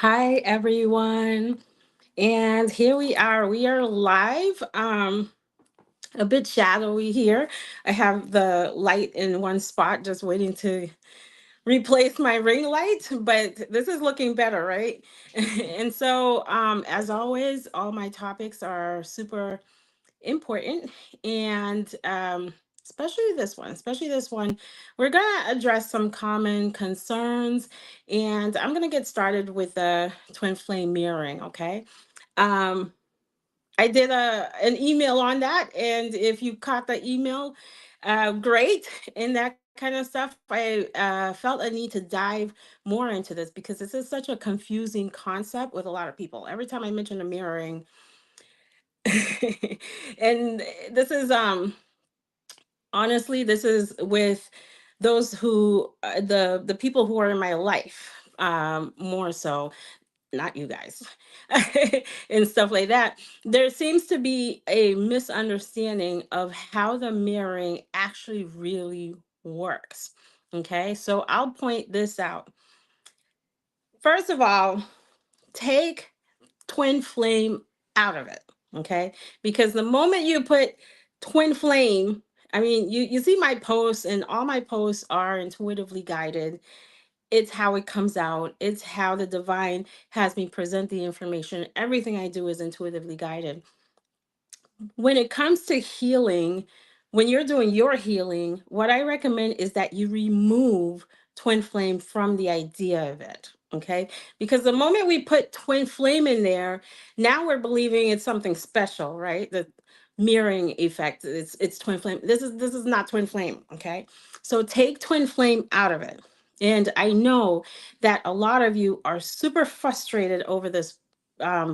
Hi everyone. And here we are. We are live. A bit shadowy here. I have the light in one spot just waiting to replace my ring light, but this is looking better, right? And so as always, all my topics are super important and especially this one, we're going to address some common concerns, and I'm going to get started with the twin flame mirroring. Okay. um I did an email on that, and if you caught the email, great. And that kind of stuff, I felt a need to dive more into this because this is such a confusing concept with a lot of people. Every time I mention a mirroring, and this is honestly, this is with those who the people who are in my life, more so, not you guys. And stuff like that. There seems to be a misunderstanding of how the mirroring actually really works. Okay, so I'll point this out. First of all, take twin flame out of it. Okay, because the moment you put twin flame, I mean, you see my posts, and all my posts are intuitively guided. It's how it comes out, it's how the divine has me present the information. Everything I do is intuitively guided. When it comes to healing, when you're doing your healing, what I recommend is that you remove twin flame from the idea of it. Okay, because the moment we put twin flame in there, now we're believing it's something special, right? The mirroring effect, it's twin flame. This is not twin flame. Okay, so take twin flame out of it. And I know that a lot of you are super frustrated over this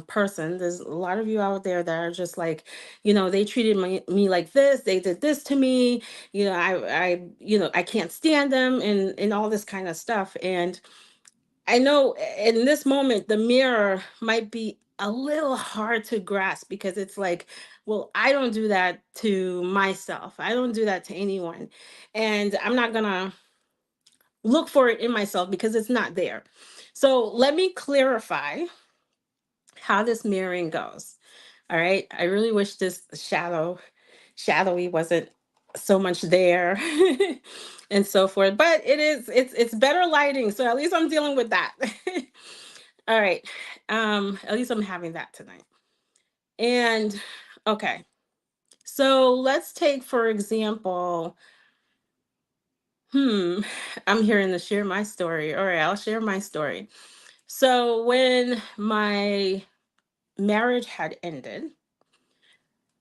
person. There's a lot of you out there that are just like, they treated me like this, they did this to me, I can't stand them, and all this kind of stuff. And I know in this moment the mirror might be a little hard to grasp, because it's like, well, I don't do that to myself, I don't do that to anyone, and I'm not gonna look for it in myself because it's not there. So let me clarify how this mirroring goes. All right. I really wish this shadowy wasn't so much there and so forth. But it's better lighting. So at least I'm dealing with that. All right. At least I'm having that tonight. And okay. So let's take, for example, I'm hearing to share my story. All right, I'll share my story. So when my marriage had ended,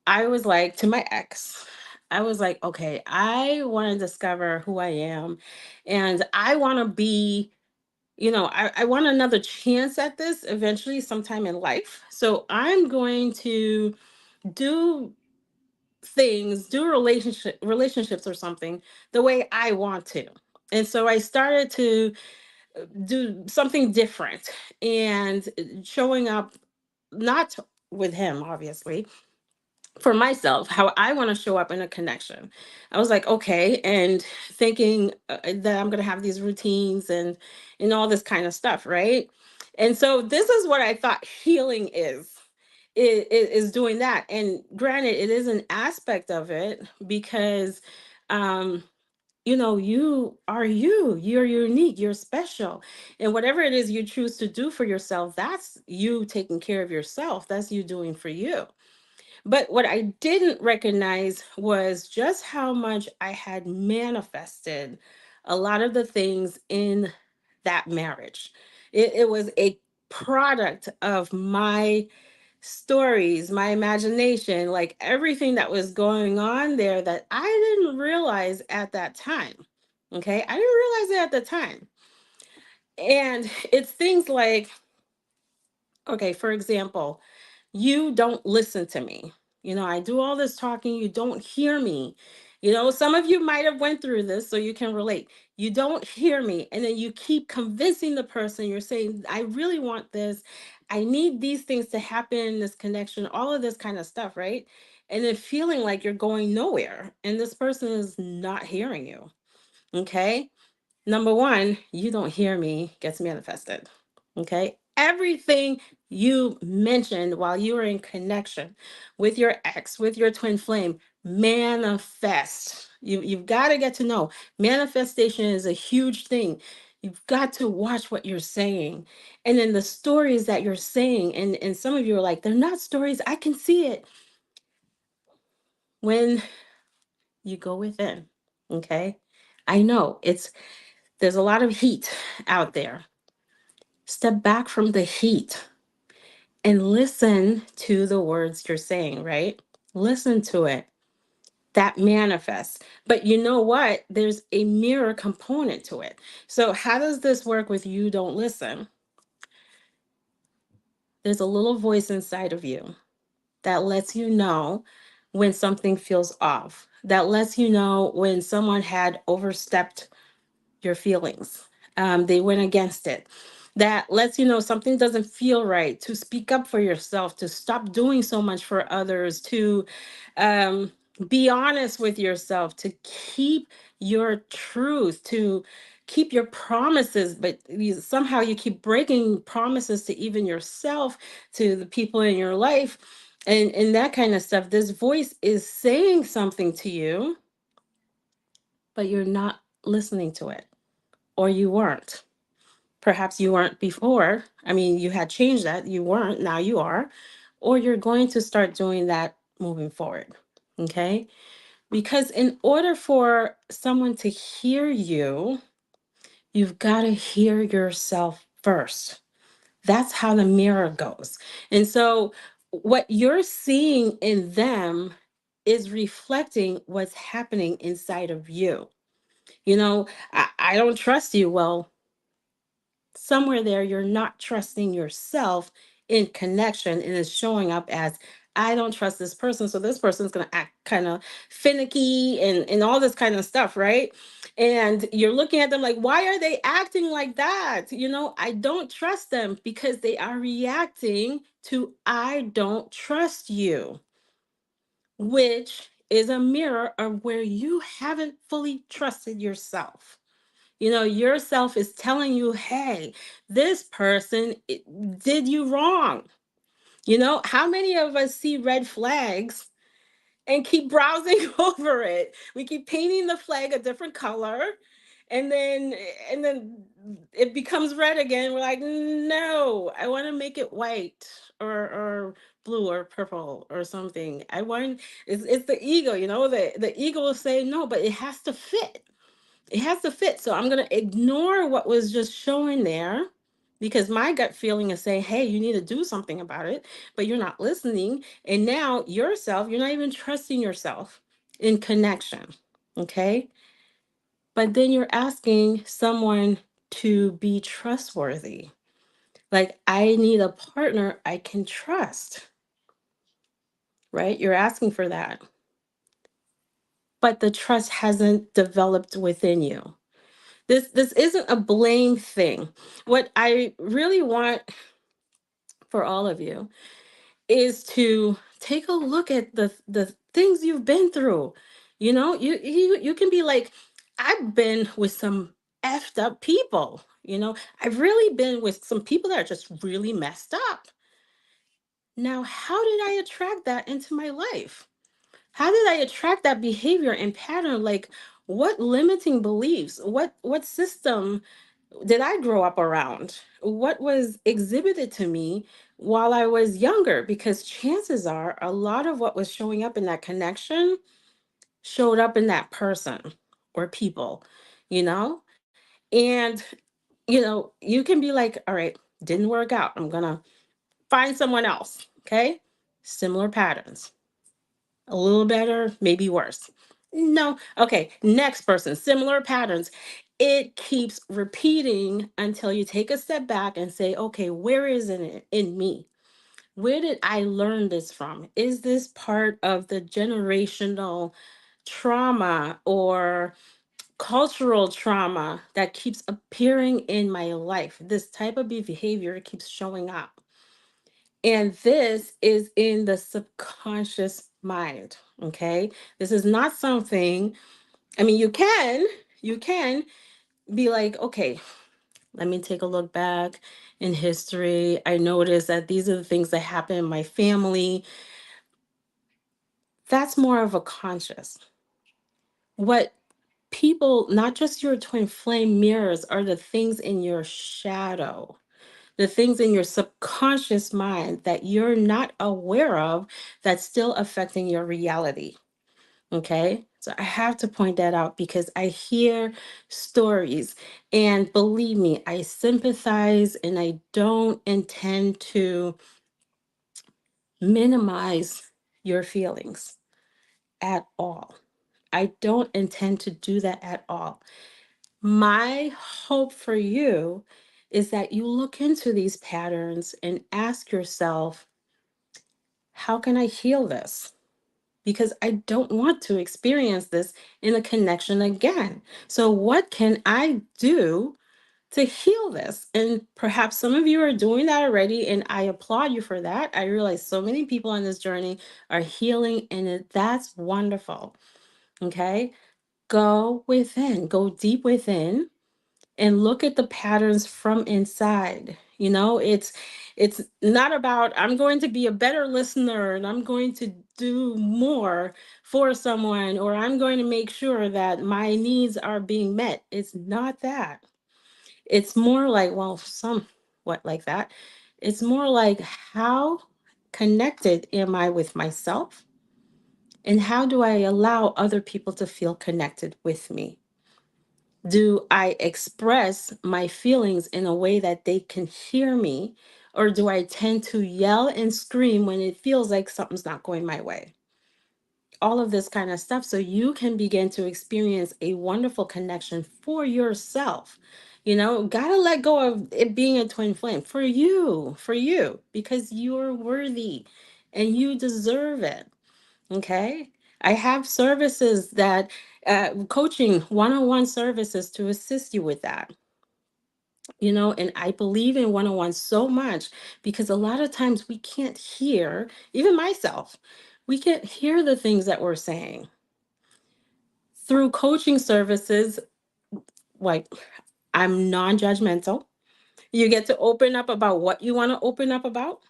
I was like, to my ex, I was like, okay, I want to discover who I am, and I want to be, I want another chance at this eventually sometime in life. So I'm going to do do relationships or something the way I want to. And so I started to do something different, and showing up, not with him, obviously, for myself, how I want to show up in a connection. I was like, okay, and thinking that I'm going to have these routines and all this kind of stuff, right? And so this is what I thought healing is doing that. And granted, it is an aspect of it, because um you're unique, you're special, and whatever it is you choose to do for yourself, that's you taking care of yourself, that's you doing for you. But what I didn't recognize was just how much I had manifested a lot of the things in that marriage. It was a product of my stories, my imagination, like everything that was going on there that I didn't realize at that time. Okay. I didn't realize it at the time. And it's things like, okay, for example, you don't listen to me. I do all this talking, you don't hear me. Some of you might have went through this, so you can relate. You don't hear me, and then you keep convincing the person. You're saying, I really want this, I need these things to happen in this connection, all of this kind of stuff, right? And then feeling like you're going nowhere, and this person is not hearing you. Okay. Number one, you don't hear me gets manifested. Okay. everything you mentioned while you were in connection with your ex, with your twin flame, manifest. You've got to get to know manifestation is a huge thing. You've got to watch what you're saying. And then the stories that you're saying, and some of you are like, they're not stories. I can see it. When you go within, okay? I know there's a lot of heat out there. Step back from the heat and listen to the words you're saying, right? Listen to it. That manifests. But you know what? There's a mirror component to it. So, how does this work with you don't listen? There's a little voice inside of you that lets you know when something feels off, that lets you know when someone had overstepped your feelings. They went against it. That lets you know something doesn't feel right, to speak up for yourself, to stop doing so much for others, to um, be honest with yourself, to keep your truth, to keep your promises. But somehow you keep breaking promises to even yourself, to the people in your life, and that kind of stuff. This voice is saying something to you, but you're not listening to it, or you weren't. Perhaps you weren't before. I mean, you had changed that. You weren't, now you are. Or you're going to start doing that moving forward. Okay? Because in order for someone to hear you, you've got to hear yourself first. That's how the mirror goes. And so, what you're seeing in them is reflecting what's happening inside of you. I don't trust you. Well, somewhere there you're not trusting yourself in connection, and it's showing up as, I don't trust this person, so this person's going to act kind of finicky and all this kind of stuff, right? And you're looking at them like, why are they acting like that? I don't trust them because they are reacting to, I don't trust you, which is a mirror of where you haven't fully trusted yourself. Yourself is telling you, hey, this person did you wrong. How many of us see red flags and keep browsing over it? We keep painting the flag a different color, and then it becomes red again. We're like, no, I want to make it white, or blue or purple or something. It's the ego, the ego will say no, but it has to fit. It has to fit. So I'm going to ignore what was just showing there, because my gut feeling is saying, hey, you need to do something about it, but you're not listening. And now yourself, you're not even trusting yourself in connection. Okay. But then you're asking someone to be trustworthy. Like, I need a partner I can trust, right? You're asking for that. But the trust hasn't developed within you. This isn't a blame thing. What I really want for all of you is to take a look at the things you've been through. You can be like, I've been with some effed up people. I've really been with some people that are just really messed up. Now, how did I attract that into my life? How did I attract that behavior and pattern? Like, what limiting beliefs, what system did I grow up around? What was exhibited to me while I was younger? Because chances are a lot of what was showing up in that connection showed up in that person or people, you know? And, you can be like, all right, didn't work out. I'm going to find someone else. Okay. Similar patterns, a little better, maybe worse. No. Okay. Next person, similar patterns. It keeps repeating until you take a step back and say, okay, where is it in me? Where did I learn this from? Is this part of the generational trauma or cultural trauma that keeps appearing in my life? This type of behavior keeps showing up. And this is in the subconscious mind. Okay. This is not something, I mean, you can be like, okay, Let me take a look back in history. I noticed that these are the things that happen in my family. That's more of a conscious. What people, not just your twin flame mirrors, are the things in your shadow, the things in your subconscious mind that you're not aware of that's still affecting your reality. Okay. So I have to point that out because I hear stories, and believe me, I sympathize and I don't intend to minimize your feelings at all. I don't intend to do that at all. My hope for you is that you look into these patterns and ask yourself, how can I heal this? Because I don't want to experience this in a connection again. So, what can I do to heal this? And perhaps some of you are doing that already, and I applaud you for that. I realize so many people on this journey are healing, and that's wonderful. Okay. Go within, go deep within and look at the patterns from inside. It's not about I'm going to be a better listener and I'm going to do more for someone, or I'm going to make sure that my needs are being met. It's not that. It's more like, well, somewhat like that. It's more like, how connected am I with myself, and how do I allow other people to feel connected with me? Do I express my feelings in a way that they can hear me? Or do I tend to yell and scream when it feels like something's not going my way? All of this kind of stuff. So you can begin to experience a wonderful connection for yourself. Gotta let go of it being a twin flame for you, because you're worthy and you deserve it. Okay. I have services that, coaching, one-on-one services to assist you with that. And I believe in one-on-one so much because a lot of times we can't hear, even myself, we can't hear the things that we're saying. Through coaching services, like, I'm non-judgmental. You get to open up about what you want to open up about,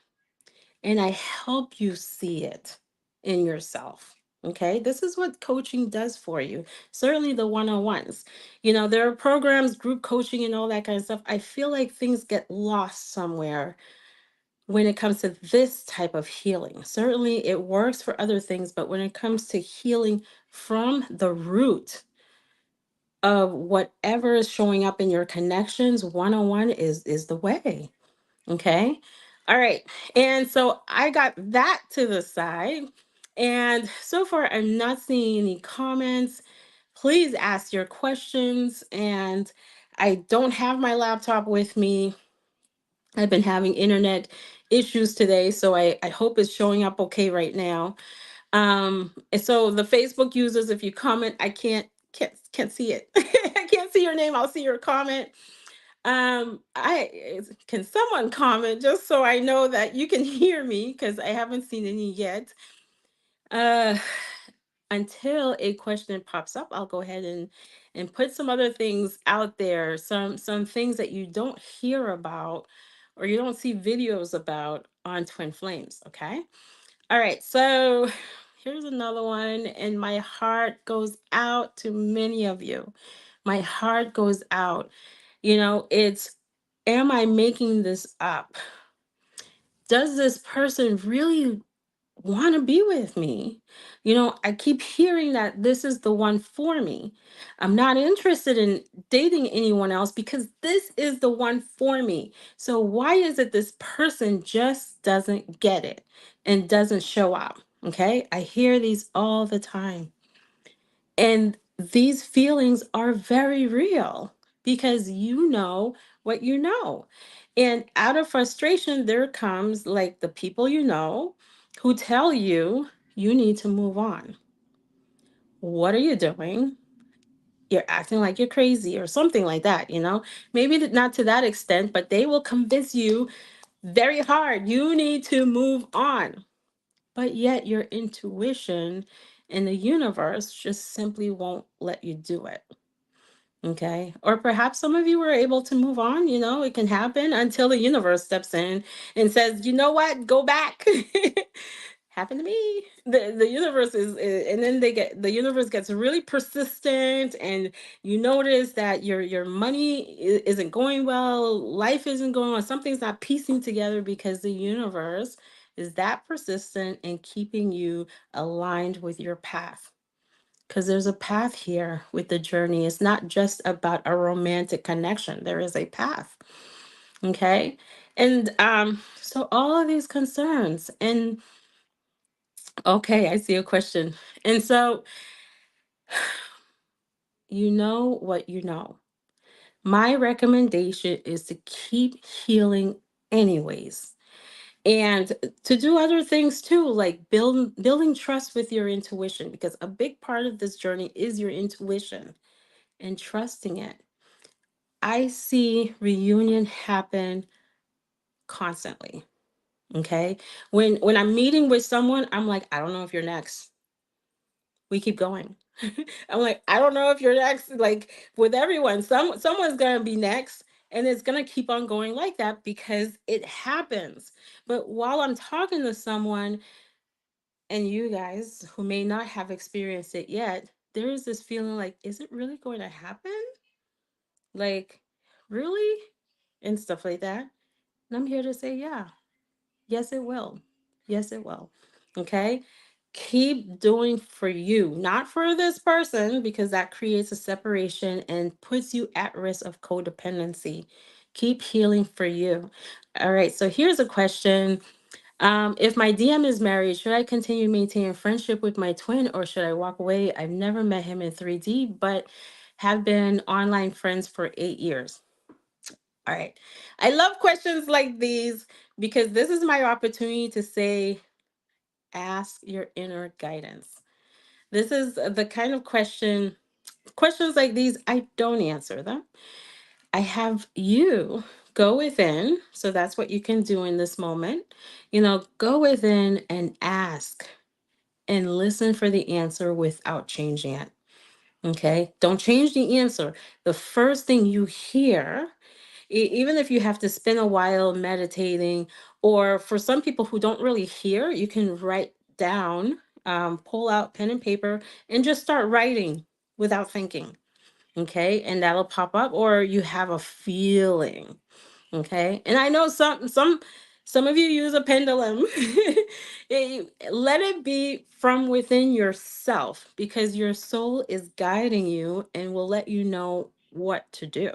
and I help you see it in yourself. Okay, this is what coaching does for you. Certainly the one-on-ones. There are programs, group coaching, and all that kind of stuff. I feel like things get lost somewhere when it comes to this type of healing. Certainly it works for other things, but when it comes to healing from the root of whatever is showing up in your connections, one-on-one is the way. Okay. All right. And so I got that to the side. And so far, I'm not seeing any comments. Please ask your questions. And I don't have my laptop with me. I've been having internet issues today. So I hope it's showing up okay right now. And so the Facebook users, if you comment, I can't see it. I can't see your name. I'll see your comment. Can someone comment just so I know that you can hear me, because I haven't seen any yet. Uh, until a question pops up, I'll go ahead and put some other things out there, some things that you don't hear about or you don't see videos about on twin flames. Okay. All right. So here's another one, and my heart goes out to many of you. My heart goes out. It's, am I making this up? Does this person really want to be with me? I keep hearing that this is the one for me. I'm not interested in dating anyone else because this is the one for me. So why is it this person just doesn't get it and doesn't show up? Okay. I hear these all the time. And these feelings are very real because you know what you know. And out of frustration, there comes, like, the people who tell you you need to move on. What are you doing? You're acting like you're crazy or something like that. Maybe not to that extent, but they will convince you very hard you need to move on. But yet your intuition and the universe just simply won't let you do it. Okay. Or perhaps some of you were able to move on. It can happen until the universe steps in and says, you know what, go back. Happened to me. The universe and then the universe gets really persistent, and you notice that your money isn't going well, life isn't going well, something's not piecing together because the universe is that persistent in keeping you aligned with your path. Because there's a path here with the journey. It's not just about a romantic connection. There is a path. Okay. And so all of these concerns, and okay, I see a question. And so you know what you know. My recommendation is to keep healing anyways. And to do other things too, like building trust with your intuition, because a big part of this journey is your intuition and trusting it. I see reunion happen constantly. Okay. When I'm meeting with someone, I'm like, I don't know if you're next. We keep going. I'm like, I don't know if you're next. Like with everyone, someone's gonna be next, and it's gonna keep on going like that because it happens. But while I'm talking to someone, and you guys who may not have experienced it yet, there is this feeling like, is it really going to happen? Like, really? And stuff like that. And I'm here to say, yeah, yes, it will. Yes, it will. Okay. Keep doing for you, not for this person, because that creates a separation and puts you at risk of codependency. Keep healing for you. All right. So here's a question. If my DM is married, should I continue maintaining friendship with my twin, or should I walk away? I've never met him in 3D, but have been online friends for 8 years. All right. I love questions like these because this is my opportunity to say, ask your inner guidance. This is the kind of questions like these, I don't answer them. I have you go within. So that's what you can do in this moment. Go within and ask and listen for the answer without changing it. Okay. Don't change the answer. The first thing you hear, even if you have to spend a while meditating, or for some people who don't really hear, you can write down, pull out pen and paper and just start writing without thinking. Okay. And that'll pop up, or you have a feeling. Okay. And I know some of you use a pendulum. Let it be from within yourself, because your soul is guiding you and will let you know what to do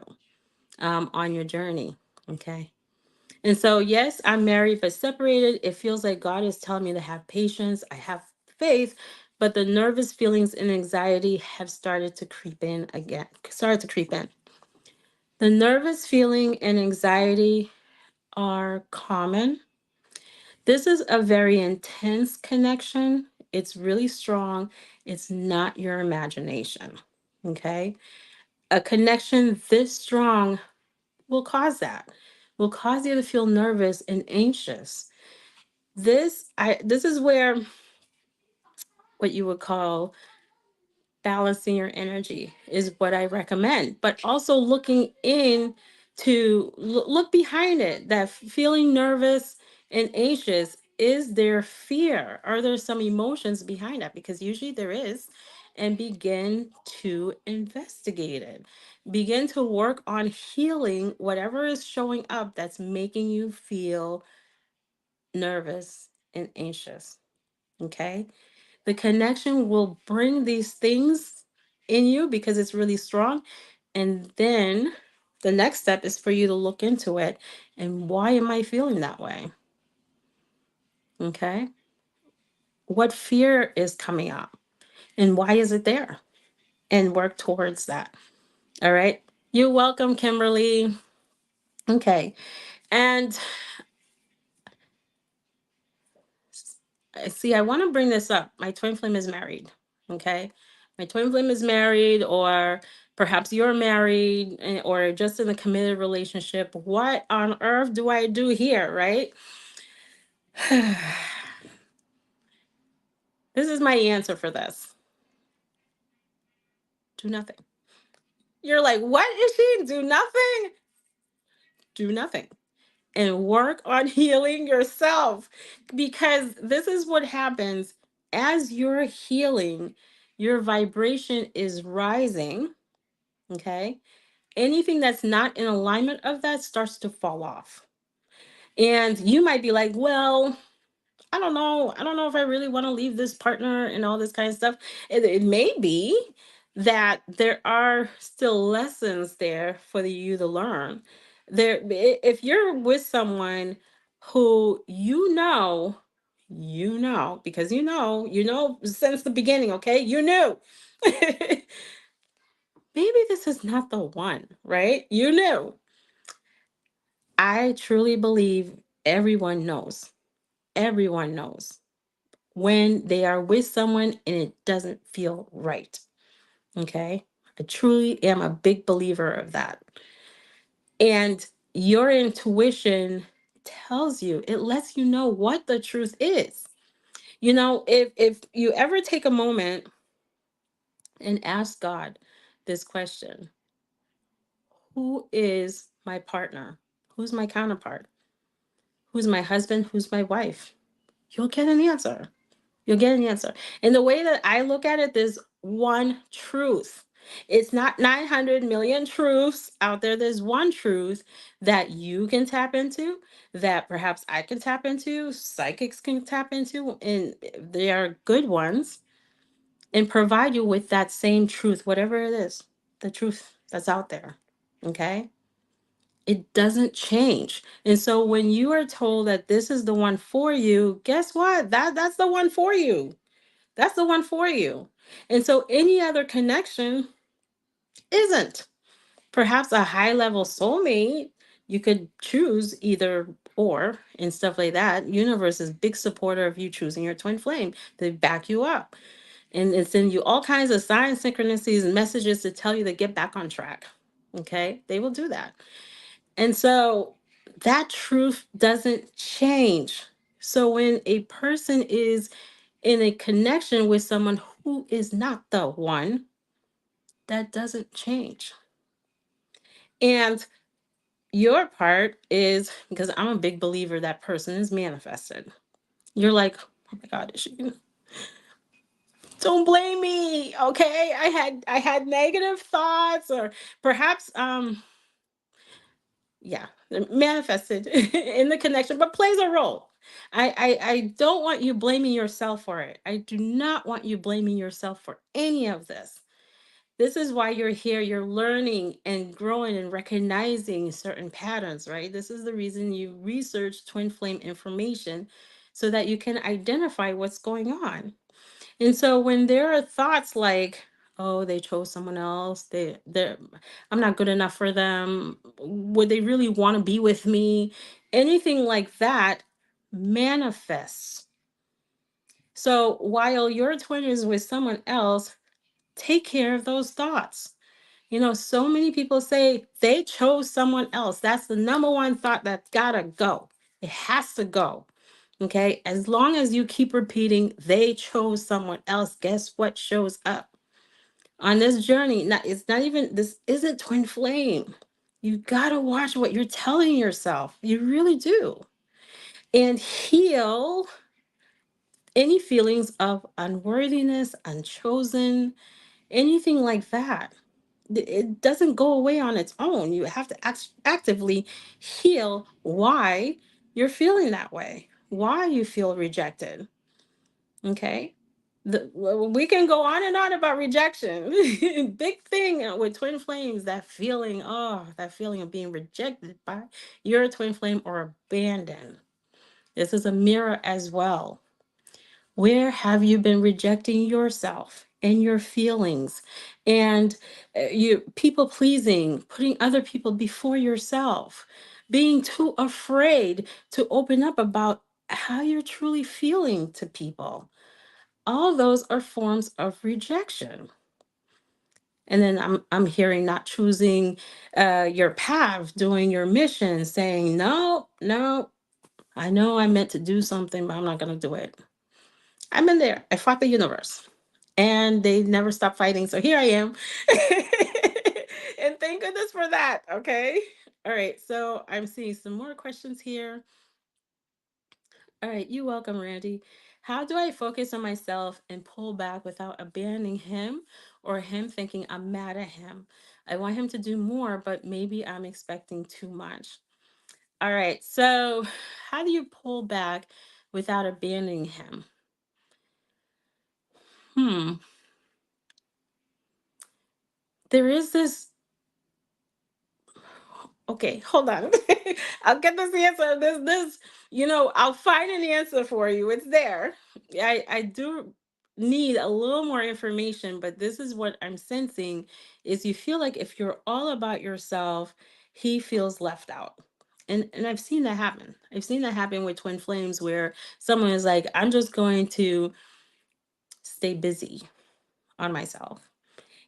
on your journey. Okay. And so, yes, I'm married but separated. It feels like God is telling me to have patience. I have faith, but the nervous feelings and anxiety have started to creep in again. Started to creep in. The nervous feeling and anxiety are common. This is a very intense connection. It's really strong. It's not your imagination. Okay. A connection this strong will cause that, will cause you to feel nervous and anxious. This is where what you would call balancing your energy is what I recommend, but also looking in to look behind it. That feeling nervous and anxious, is there fear? Are there some emotions behind that? Because usually there is. And begin to investigate it. Begin to work on healing whatever is showing up that's making you feel nervous and anxious. Okay. The connection will bring these things in you because it's really strong. And then the next step is for you to look into it. And why am I feeling that way? Okay. What fear is coming up? And why is it there? And work towards that. All right. You're welcome, Kimberly. Okay. And see, I want to bring this up. My twin flame is married. Okay. My twin flame is married, or perhaps you're married, or just in a committed relationship. What on earth do I do here? Right. This is my answer for this. Do nothing. You're like, what is she? Do nothing? Do nothing. And work on healing yourself, because this is what happens as you're healing. Your vibration is rising. Okay. Anything that's not in alignment of that starts to fall off. And you might be like, well, I don't know. I don't know if I really want to leave this partner and all this kind of stuff. It may be that there are still lessons there for you to learn. If you're with someone who because since the beginning, okay, you knew. Maybe this is not the one, right? You knew. I truly believe everyone knows when they are with someone and it doesn't feel right. Okay. I truly am a big believer of that. And your intuition tells you, it lets you know what the truth is. If you ever take a moment and ask God this question: who is my partner? Who's my counterpart? Who's my husband? Who's my wife? You'll get an answer. You'll get an answer. And the way that I look at it, there's one truth. It's not 900 million truths out there. There's one truth that you can tap into, that perhaps I can tap into, psychics can tap into, and they are good ones, and provide you with that same truth, whatever it is, the truth that's out there. Okay? It doesn't change. And so when you are told that this is the one for you, guess what? That's the one for you. That's the one for you. And so any other connection isn't. Perhaps a high level soulmate, you could choose either or and stuff like that. Universe is big supporter of you choosing your twin flame. They back you up. And it send you all kinds of signs, synchronicities, and messages to tell you to get back on track. Okay? They will do that. And so that truth doesn't change. So when a person is in a connection with someone who is not the one, that doesn't change. And your part is, because I'm a big believer that person is manifested. You're like, oh my God, is she? Don't blame me. Okay. I had negative thoughts, or perhaps yeah, manifested in the connection, but plays a role. I don't want you blaming yourself for it. I do not want you blaming yourself for any of this. This is why you're here. You're learning and growing and recognizing certain patterns, right? This is the reason you research twin flame information, so that you can identify what's going on. And so when there are thoughts like, oh, they chose someone else, I'm not good enough for them, would they really want to be with me? Anything like that manifests. So while your twin is with someone else, take care of those thoughts. So many people say they chose someone else. That's the number one thought that's gotta go. It has to go. Okay. As long as you keep repeating, they chose someone else, guess what shows up on this journey? It's not even, this isn't twin flame. You gotta watch what you're telling yourself. You really do. And heal any feelings of unworthiness, unchosen, anything like that. It doesn't go away on its own. You have to actively heal why you're feeling that way, why you feel rejected. Okay. We can go on and on about rejection. Big thing with twin flames, that feeling of being rejected by your twin flame or abandoned. This is a mirror as well. Where have you been rejecting yourself and your feelings, and you people pleasing, putting other people before yourself, being too afraid to open up about how you're truly feeling to people? All those are forms of rejection. And then I'm hearing not choosing your path, doing your mission, saying, no, no, I know I meant to do something, but I'm not going to do it. I've been there. I fought the universe and they never stopped fighting. So here I am. Thank goodness for that. Okay. All right. So I'm seeing some more questions here. All right. You're welcome, Randy. How do I focus on myself and pull back without abandoning him or him thinking I'm mad at him? I want him to do more, but maybe I'm expecting too much. All right. So, how do you pull back without abandoning him? Hmm. There is this. Okay, hold on. I'll get this answer. I'll find an answer for you. It's there. I do need a little more information, but this is what I'm sensing is you feel like if you're all about yourself, he feels left out. And I've seen that happen. I've seen that happen with twin flames where someone is like, I'm just going to stay busy on myself.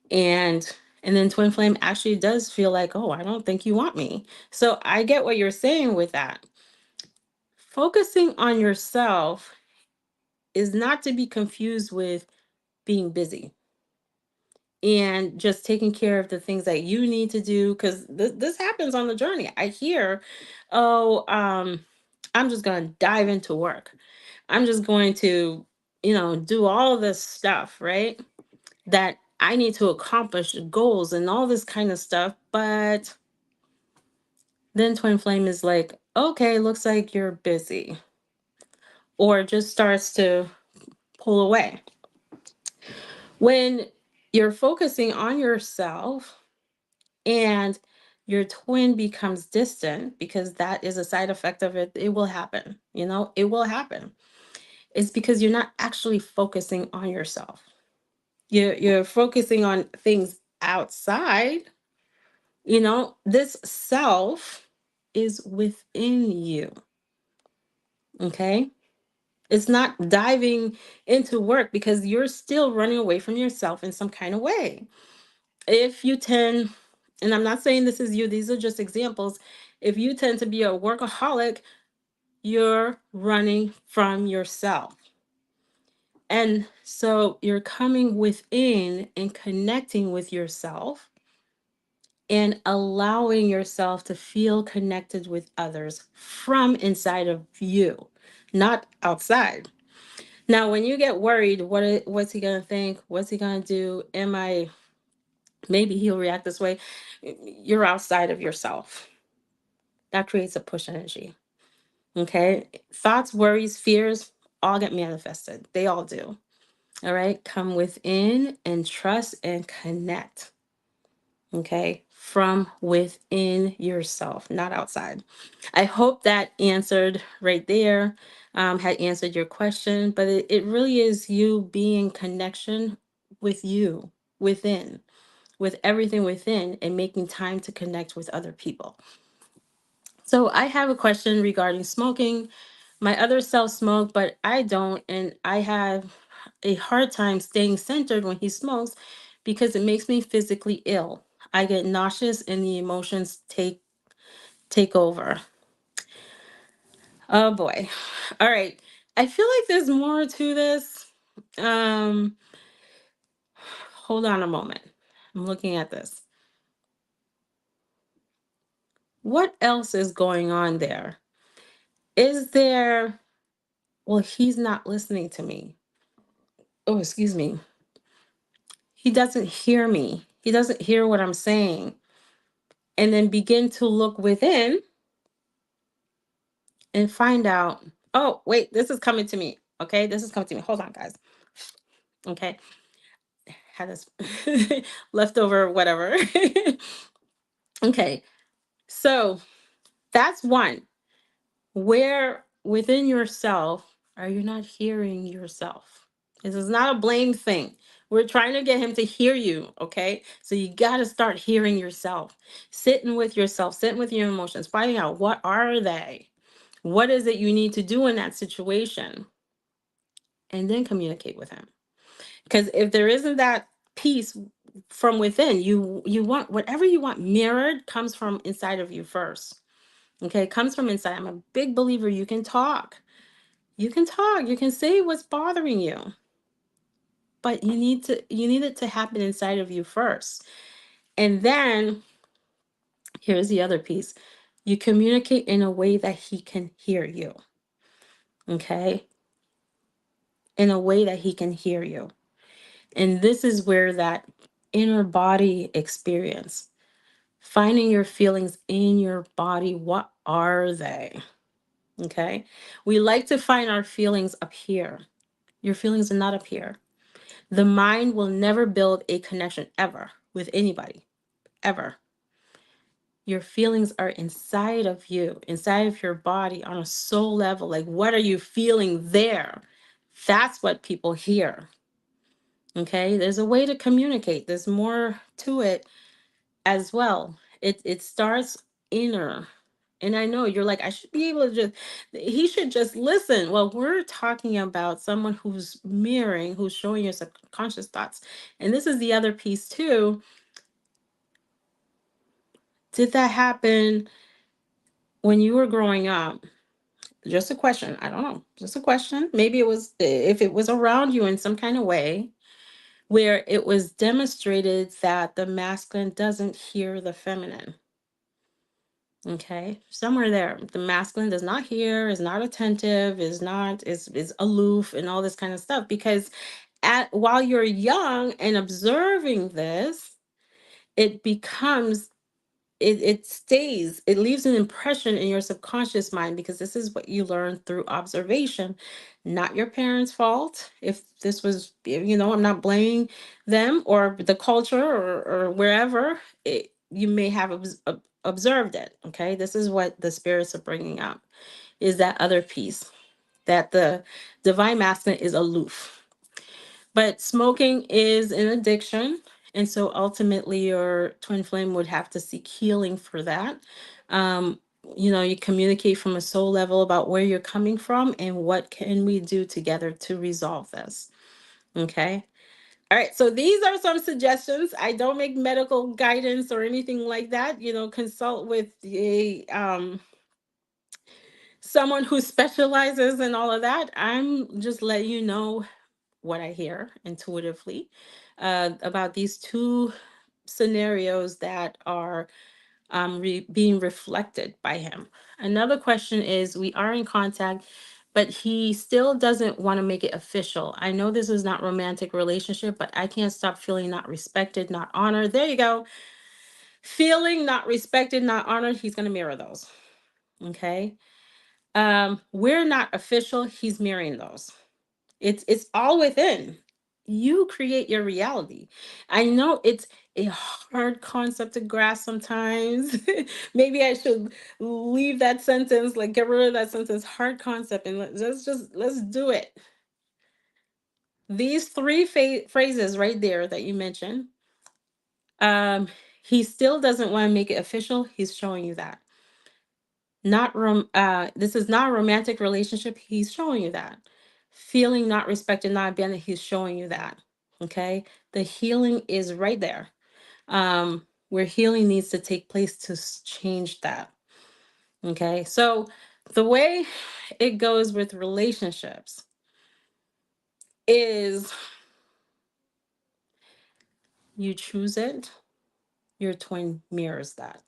And then twin flame actually does feel like, oh, I don't think you want me. So I get what you're saying with that. Focusing on yourself is not to be confused with being busy and just taking care of the things that you need to do, because this happens on the journey. I hear, oh, I'm just going to dive into work. I'm just going to, do all this stuff, right? That I need to accomplish goals and all this kind of stuff. But then twin flame is like, okay, looks like you're busy, or just starts to pull away. When you're focusing on yourself and your twin becomes distant, because that is a side effect of it, it will happen. It will happen. It's because you're not actually focusing on yourself. You're focusing on things outside. This self is within you. Okay. It's not diving into work because you're still running away from yourself in some kind of way. If you tend, and I'm not saying this is you, these are just examples. If you tend to be a workaholic, you're running from yourself. And so you're coming within and connecting with yourself and allowing yourself to feel connected with others from inside of you, not outside. Now, when you get worried, what's he gonna think? What's he gonna do? Maybe he'll react this way. You're outside of yourself. That creates a push energy. Okay. Thoughts, worries, fears all get manifested. They all do. All right. Come within and trust and connect. Okay. From within yourself, not outside. I hope that answered right there, had answered your question, but it really is you being in connection with you within, with everything within, and making time to connect with other people. So I have a question regarding smoking. My other self smoke, but I don't, and I have a hard time staying centered when he smokes because it makes me physically ill. I get nauseous and the emotions take over. Oh boy. All right. I feel like there's more to this. Um, hold on a moment. I'm looking at this. What else is going on there? Is there, well, he's not listening to me. Oh, excuse me. He doesn't hear me. He doesn't hear what I'm saying. And then begin to look within and find out, oh, wait, this is coming to me. Okay, this is coming to me. Hold on, guys. Okay. Had this leftover, whatever. Okay. So that's one. Where within yourself are you not hearing yourself? This is not a blame thing. We're trying to get him to hear you, okay? So you got to start hearing yourself, sitting with yourself, sitting with your emotions, finding out what are they? What is it you need to do in that situation? And then communicate with him. Because if there isn't that peace from within, you want whatever you want mirrored comes from inside of you first. Okay, it comes from inside. I'm a big believer you can talk. You can talk. You can say what's bothering you. But you need it to happen inside of you first. And then Here's the other piece. You communicate in a way that he can hear you. Okay? In a way that he can hear you. And this is where that inner body experience, finding your feelings in your body, what are they? Okay? We like to find our feelings up here. Your feelings are not up here. The mind will never build a connection ever with anybody, ever. Your feelings are inside of you, inside of your body on a soul level. Like, what are you feeling there? That's what people hear. Okay, there's a way to communicate. There's more to it as well. It starts inner. And I know you're like, I should be able to just, he should just listen. Well, we're talking about someone who's mirroring, who's showing your subconscious thoughts. And this is the other piece too. Did that happen when you were growing up? Just a question. I don't know. Just a question. Maybe it was, if it was around you in some kind of way, where it was demonstrated that the masculine doesn't hear the feminine. Okay, somewhere there, the masculine does not hear, is not attentive, is aloof, and all this kind of stuff. Because at while you're young and observing this, it becomes it stays, it leaves an impression in your subconscious mind, because this is what you learn through observation. Not your parents' fault. If this was, I'm not blaming them or the culture, or wherever you may have observed it. Okay, this is what the spirits are bringing up, is that other piece, that the divine masculine is aloof. But smoking is an addiction. And so ultimately, your twin flame would have to seek healing for that. Um, you communicate from a soul level about where you're coming from and what can we do together to resolve this. Okay. All right. So these are some suggestions. I don't make medical guidance or anything like that. Consult with someone who specializes in all of that. I'm just letting you know what I hear intuitively about these two scenarios that are being reflected by him. Another question is, we are in contact, but he still doesn't want to make it official. I know this is not romantic relationship, but I can't stop feeling not respected, not honored. There you go. Feeling not respected, not honored. He's going to mirror those. Okay. We're not official. He's mirroring those. It's all within. You create your reality. I know it's a hard concept to grasp sometimes. Maybe I should leave that sentence, like get rid of that sentence, hard concept, and let's do it. These three phrases right there that you mentioned, he still doesn't want to make it official. He's showing you that. This is not a romantic relationship. He's showing you that. Feeling not respected, not abandoned, he's showing you that. Okay. The healing is right there. Where healing needs to take place to change that. Okay. So the way it goes with relationships is, you choose it, your twin mirrors that.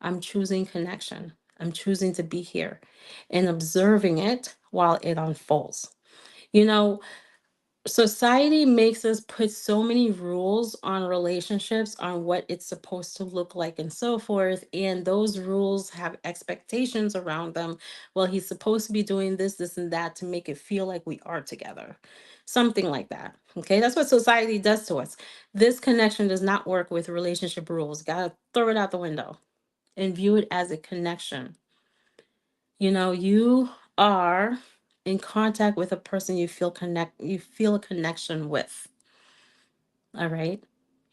I'm choosing connection. I'm choosing to be here and observing it while it unfolds. You know, Society makes us put so many rules on relationships, on what it's supposed to look like, and so forth. And those rules have expectations around them. Well, he's supposed to be doing this, this, and that to make it feel like we are together. Something like that. Okay. That's what society does to us. This connection does not work with relationship rules. Gotta throw it out the window and view it as a connection. You are in contact with a person you feel a connection with. All right.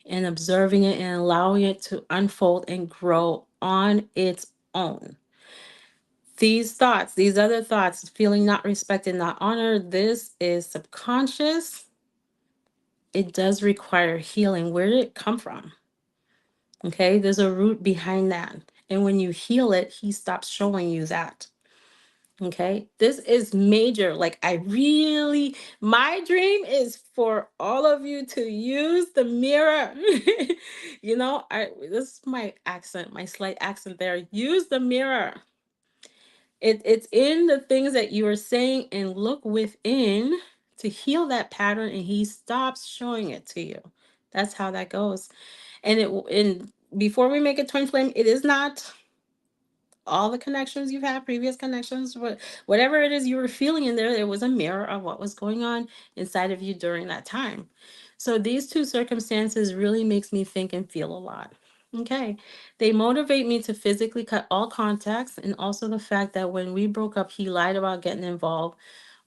And observing it and allowing it to unfold and grow on its own. These thoughts, these other thoughts, feeling not respected, not honored, this is subconscious. It does require healing. Where did it come from? Okay, there's a root behind that. And when you heal it, he stops showing you that. Okay, this is major. Like, my dream is for all of you to use the mirror. This is my accent, my slight accent there. Use the mirror. It's in the things that you are saying, and look within to heal that pattern, and he stops showing it to you. That's how that goes. And before we make a twin flame, it is not all the connections you've had, previous connections, whatever it is you were feeling in there, there was a mirror of what was going on inside of you during that time. So these two circumstances really makes me think and feel a lot. Okay. They motivate me to physically cut all contacts, and also the fact that when we broke up, he lied about getting involved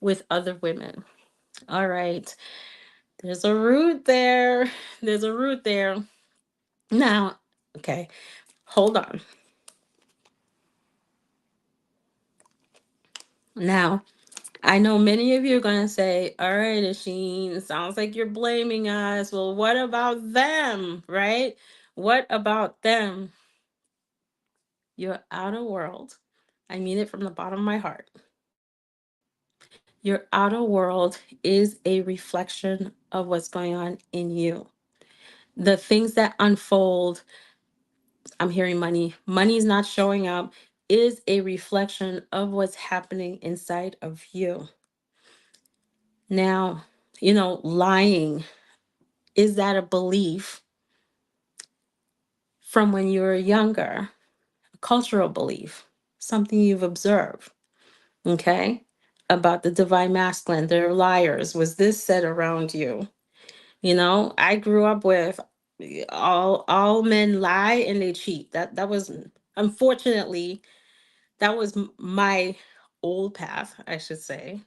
with other women. All right. There's a root there. There's a root there. Now, okay, hold on. Now, I know many of you are going to say, all right, 𝐿 sounds like you're blaming us. Well, what about them, right? What about them? Your outer world, I mean it from the bottom of my heart. Your outer world is a reflection of what's going on in you. The things that unfold, I'm hearing money's not showing up, is a reflection of what's happening inside of you. Now, lying, is that a belief from when you were younger? A cultural belief, something you've observed, okay? About the divine masculine, they're liars. Was this said around you? I grew up with all men lie and they cheat. That was, unfortunately, that was my old path, I should say,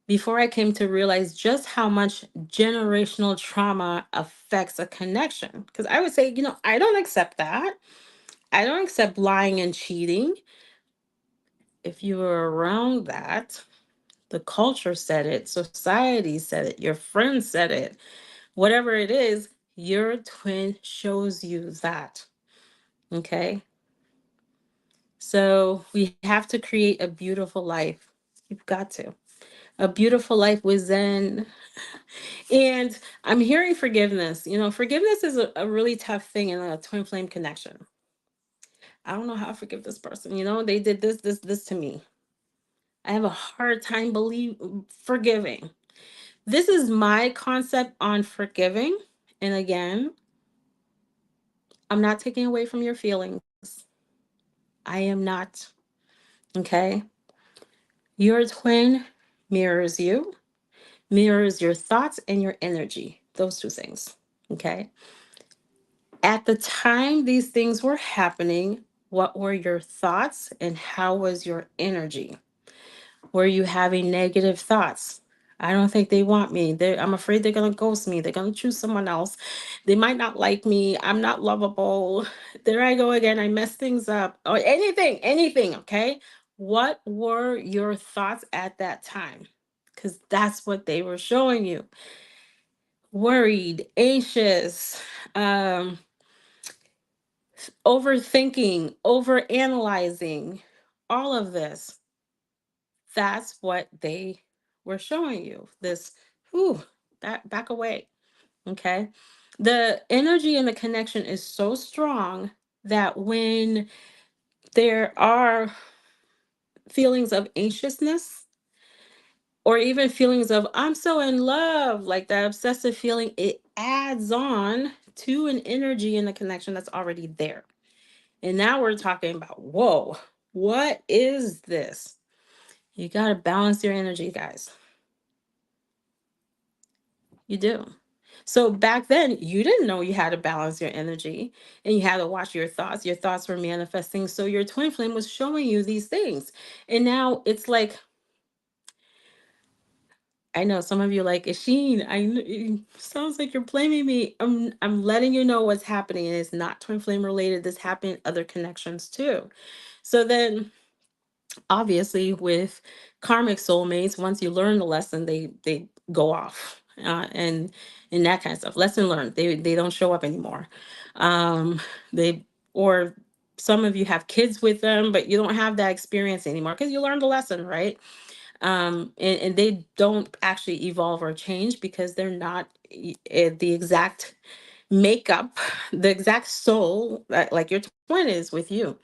before I came to realize just how much generational trauma affects a connection. Because I would say, I don't accept that. I don't accept lying and cheating. If you were around that, the culture said it, society said it, your friends said it, whatever it is, your twin shows you that. Okay. So we have to create a beautiful life. You've got to. A beautiful life with Zen. And I'm hearing forgiveness. Forgiveness is a really tough thing in a twin flame connection. I don't know how to forgive this person. They did this to me. I have a hard time forgiving. This is my concept on forgiving. And again, I'm not taking away from your feelings. I am not. Okay. Your twin mirrors you, mirrors your thoughts and your energy. Those two things. Okay. At the time these things were happening, what were your thoughts and how was your energy? Were you having negative thoughts? I don't think they want me. I'm afraid they're going to ghost me. They're going to choose someone else. They might not like me. I'm not lovable. There I go again. I mess things up. Or anything. Okay. What were your thoughts at that time? Because that's what they were showing you. Worried, anxious, overthinking, overanalyzing, all of this. That's what they were showing you. This, whew, back away. Okay. The energy and the connection is so strong that when there are feelings of anxiousness, or even feelings of I'm so in love, like that obsessive feeling, it adds on to an energy in the connection that's already there. And now we're talking about, whoa, what is this? You got to balance your energy, guys. You do. So back then, you didn't know you had to balance your energy and you had to watch your thoughts. Your thoughts were manifesting. So your twin flame was showing you these things. And now it's like, I know some of you are like, 𝐿, it sounds like you're blaming me. I'm letting you know what's happening. And it's not twin flame related. This happened in other connections too. So then obviously with karmic soulmates, once you learn the lesson, they go off, and that kind of stuff. Lesson learned. They don't show up anymore. They or some of you have kids with them, but you don't have that experience anymore because you learned a lesson, right? And they don't actually evolve or change because they're not the exact makeup, the exact soul like your twin is with you,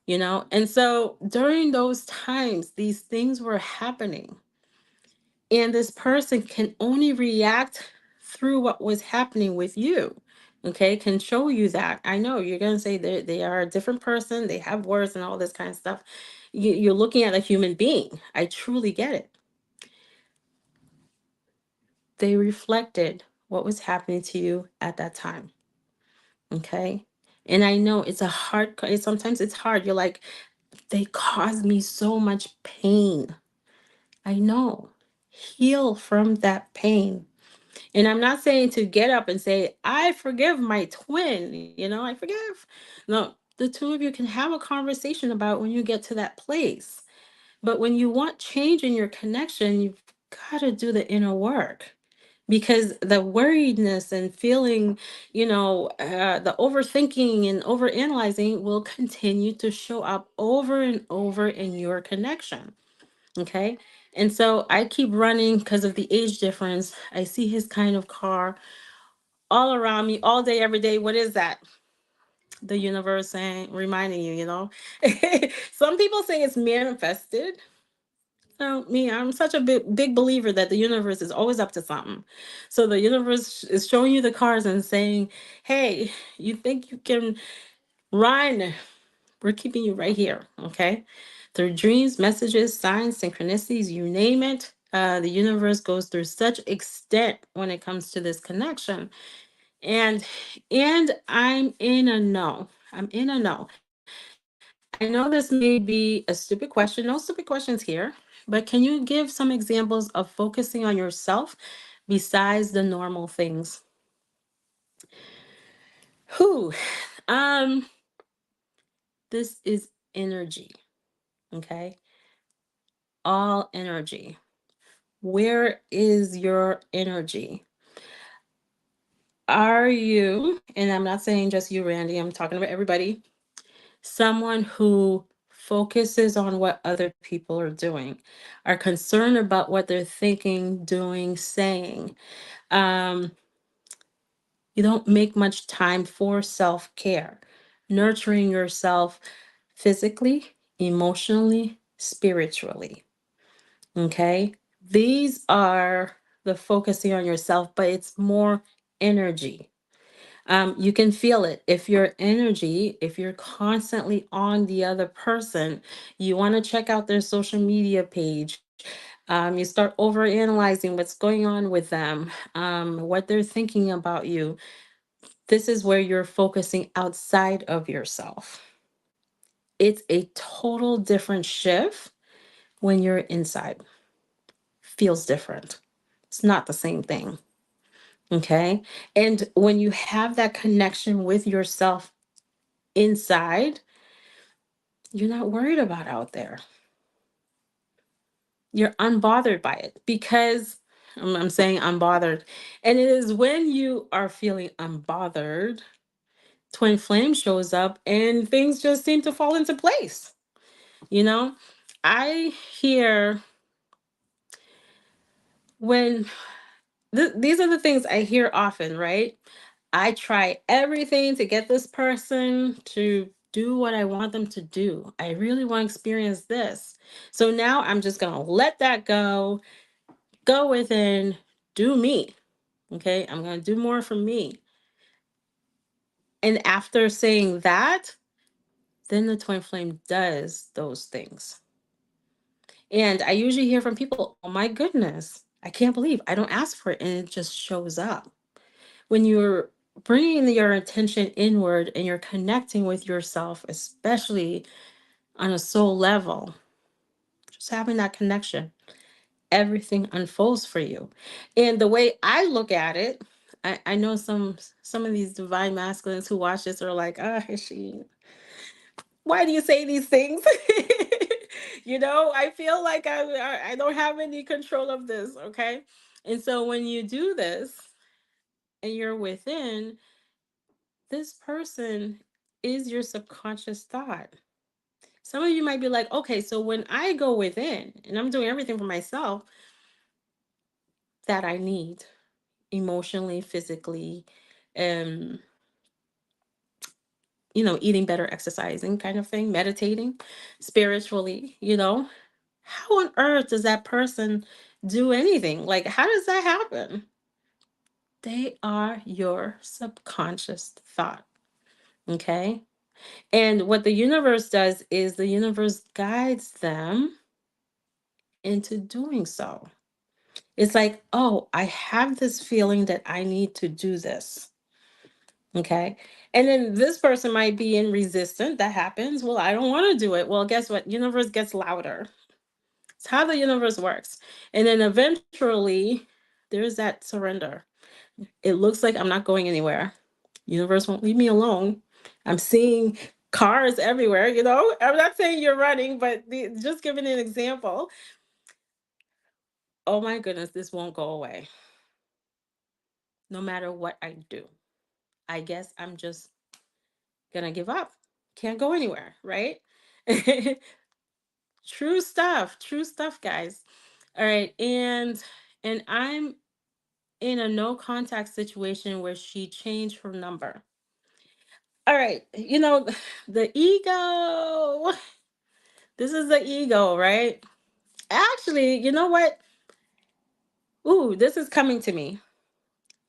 you know? And so during those times, these things were happening. And this person can only react through what was happening with you. Okay, can show you that. I know you're going to say they are a different person, they have words and all this kind of stuff. You're looking at a human being. I truly get it. They reflected what was happening to you at that time. Okay. And I know it's a hard, sometimes it's hard. You're like, they caused me so much pain. I know. Heal from that pain. And I'm not saying to get up and say, I forgive my twin, I forgive. No, the two of you can have a conversation about when you get to that place. But when you want change in your connection, you've got to do the inner work, because the worriedness and feeling, the overthinking and overanalyzing will continue to show up over and over in your connection. Okay. And so I keep running because of the age difference. I see his kind of car all around me all day, every day. What is that? The universe saying, reminding you. Some people say it's manifested. So me, I'm such a big believer that the universe is always up to something. So the universe is showing you the cards and saying, hey, you think you can run? We're keeping you right here. Okay. Through dreams, messages, signs, synchronicities, you name it. The universe goes through such extent when it comes to this connection. And I'm in a no. I'm in a no. I know this may be a stupid question. No stupid questions here. But can you give some examples of focusing on yourself besides the normal things? Who? Um, this is energy. Okay. All energy. Where is your energy? Are you, and I'm not saying just you, Randy, I'm talking about everybody, someone who focuses on what other people are doing, are concerned about what they're thinking, doing, saying? Um, you don't make much time for self care, nurturing yourself physically, emotionally, spiritually. Okay. These are the focusing on yourself, but it's more energy. You can feel it. If your energy, if you're constantly on the other person, you want to check out their social media page. You start over analyzing what's going on with them, what they're thinking about you. This is where you're focusing outside of yourself. It's a total different shift when you're inside. Feels different. It's not the same thing. Okay. And when you have that connection with yourself inside, you're not worried about out there. You're unbothered by it because I'm saying unbothered. And it is when you are feeling unbothered, twin flame shows up and things just seem to fall into place. You know, I hear when these are the things I hear often, right? I try everything to get this person to do what I want them to do. I really want to experience this. So now I'm just going to let that go within, do me. Okay. I'm going to do more for me. And after saying that, then the twin flame does those things. And I usually hear from people, oh my goodness, I can't believe I don't ask for it and it just shows up. When you're bringing your attention inward and you're connecting with yourself, especially on a soul level, just having that connection, everything unfolds for you. And the way I look at it, I know some of these divine masculines who watch this are like, ah, she, why do you say these things? I feel like I don't have any control of this. Okay. And so when you do this and you're within, this person is your subconscious thought. Some of you might be like, okay, so when I go within and I'm doing everything for myself that I need emotionally, physically, um, eating better, exercising kind of thing, meditating, spiritually, how on earth does that person do anything? Like, how does that happen? They are your subconscious thought. Okay. And what the universe does is the universe guides them into doing so. It's like, oh, I have this feeling that I need to do this. Okay. And then this person might be in resistance. That happens. Well, I don't want to do it. Well, guess what? Universe gets louder. It's how the universe works. And then eventually there's that surrender. It looks like I'm not going anywhere. Universe won't leave me alone. I'm seeing cars everywhere. I'm not saying you're running, but just giving an example. Oh my goodness, this won't go away. No matter what I do. I guess I'm just gonna give up. Can't go anywhere, right? True stuff, guys. All right, and I'm in a no contact situation where she changed her number. All right, the ego. This is the ego, right? Actually, you know what? Ooh, this is coming to me.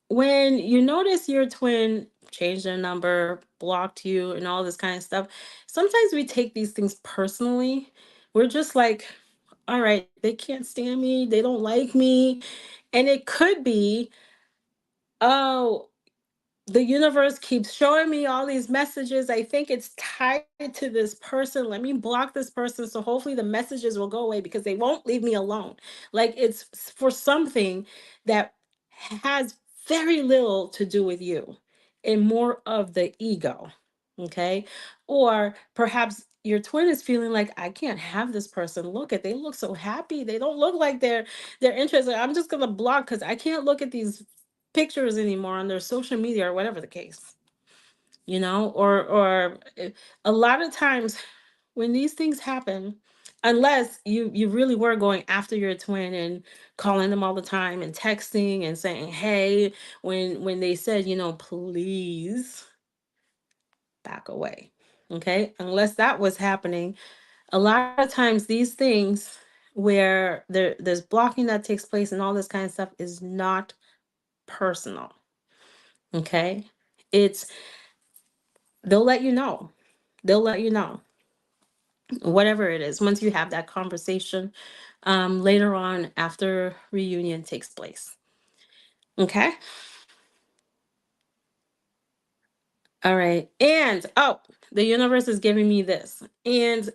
When you notice your twin changed their number, blocked you, and all this kind of stuff, sometimes we take these things personally. We're just like, all right, they can't stand me, they don't like me. And it could be, oh, the universe keeps showing me all these messages. I think it's tied to this person. Let me block this person so hopefully the messages will go away because they won't leave me alone. Like it's for something that has very little to do with you and more of the ego. Okay. Or perhaps your twin is feeling like I can't have this person. Look at they look so happy. They don't look like they're interested. I'm just gonna block because I can't look at these pictures anymore on their social media or whatever the case, or a lot of times when these things happen, unless you really were going after your twin and calling them all the time and texting and saying hey, when they said please back away. Okay, unless that was happening, a lot of times these things where there's blocking that takes place and all this kind of stuff is not personal. Okay. It's they'll let you know. They'll let you know. Whatever it is, once you have that conversation later on after reunion takes place. Okay. All right. And oh, the universe is giving me this. And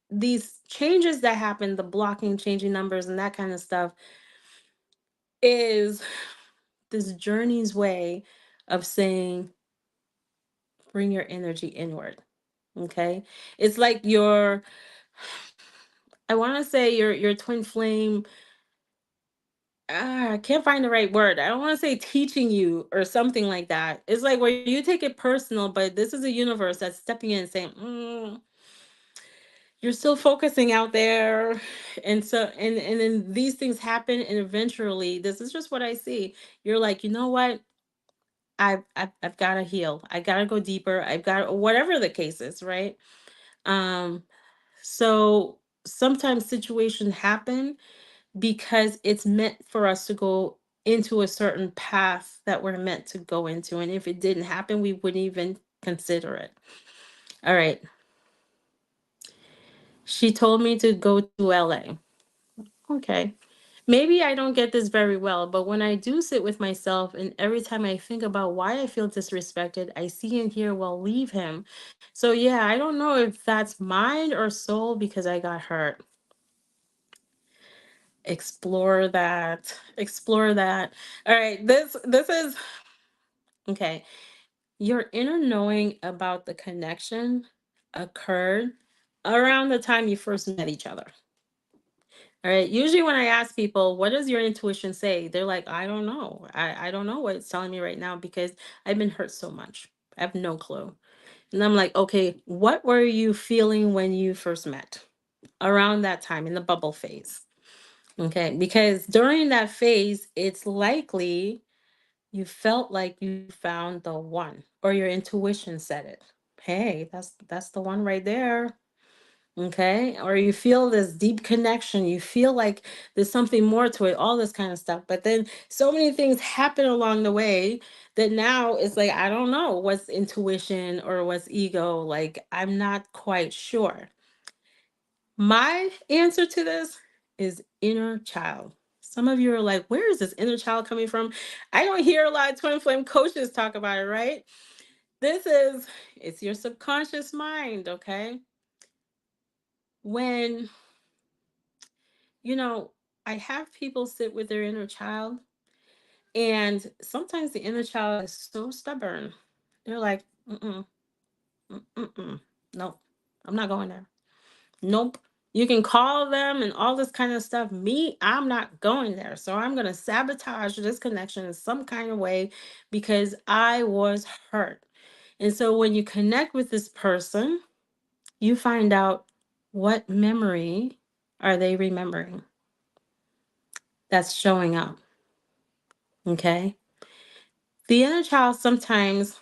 these changes that happen, the blocking, changing numbers, and that kind of stuff is this journey's way of saying, bring your energy inward. Okay. It's like I want to say your twin flame. I can't find the right word. I don't want to say teaching you or something like that. It's like where you take it personal, but this is a universe that's stepping in and saying, you're still focusing out there. And so, and then these things happen. And eventually, this is just what I see. You're like, you know what? I've got to heal. I got to go deeper. I've got whatever the case is, right? Um, so sometimes situations happen because it's meant for us to go into a certain path that we're meant to go into. And if it didn't happen, we wouldn't even consider it. All right. She told me to go to LA. Okay. Maybe I don't get this very well, but when I do sit with myself and every time I think about why I feel disrespected, I see and hear, well, leave him. So yeah, I don't know if that's mind or soul because I got hurt. Explore that. Explore that. All right, this is okay. Your inner knowing about the connection occurred around the time you first met each other. All right. Usually when I ask people, what does your intuition say? They're like, I don't know. I don't know what it's telling me right now because I've been hurt so much. I have no clue. And I'm like, okay, what were you feeling when you first met? Around that time in the bubble phase. Okay. Because during that phase, it's likely you felt like you found the one, or your intuition said it. Hey, that's the one right there. Okay. Or you feel this deep connection. You feel like there's something more to it, all this kind of stuff. But then so many things happen along the way that now it's like, I don't know what's intuition or what's ego. Like, I'm not quite sure. My answer to this is inner child. Some of you are like, where is this inner child coming from? I don't hear a lot of twin flame coaches talk about it, right? It's your subconscious mind, okay? When, you know, I have people sit with their inner child, and sometimes the inner child is so stubborn. They're like, mm-mm, mm-mm, nope, I'm not going there. Nope. You can call them and all this kind of stuff. Me, I'm not going there. So I'm going to sabotage this connection in some kind of way because I was hurt. And so when you connect with this person, you find out what memory are they remembering that's showing up. Okay. The inner child sometimes,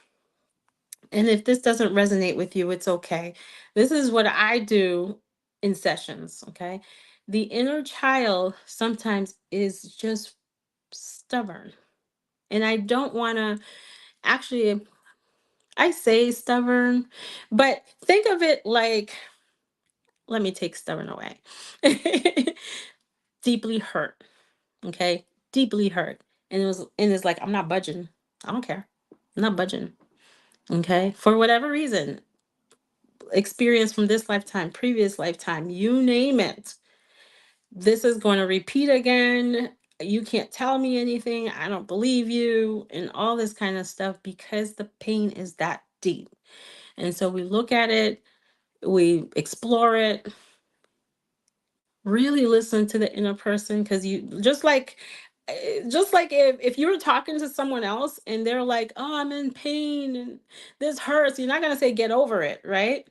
and if this doesn't resonate with you, it's okay. This is what I do in sessions. Okay. The inner child sometimes is just stubborn. And I don't want to actually, I say stubborn, but think of it like, let me take stubborn away. Deeply hurt. Okay. Deeply hurt. And it's like, I'm not budging. I don't care. I'm not budging. Okay. For whatever reason, experience from this lifetime, previous lifetime, you name it. This is going to repeat again. You can't tell me anything. I don't believe you, and all this kind of stuff because the pain is that deep. And so we look at it, we explore it, really listen to the inner person, because you just like if you were talking to someone else and they're like, oh, I'm in pain and this hurts, you're not going to say get over it, right?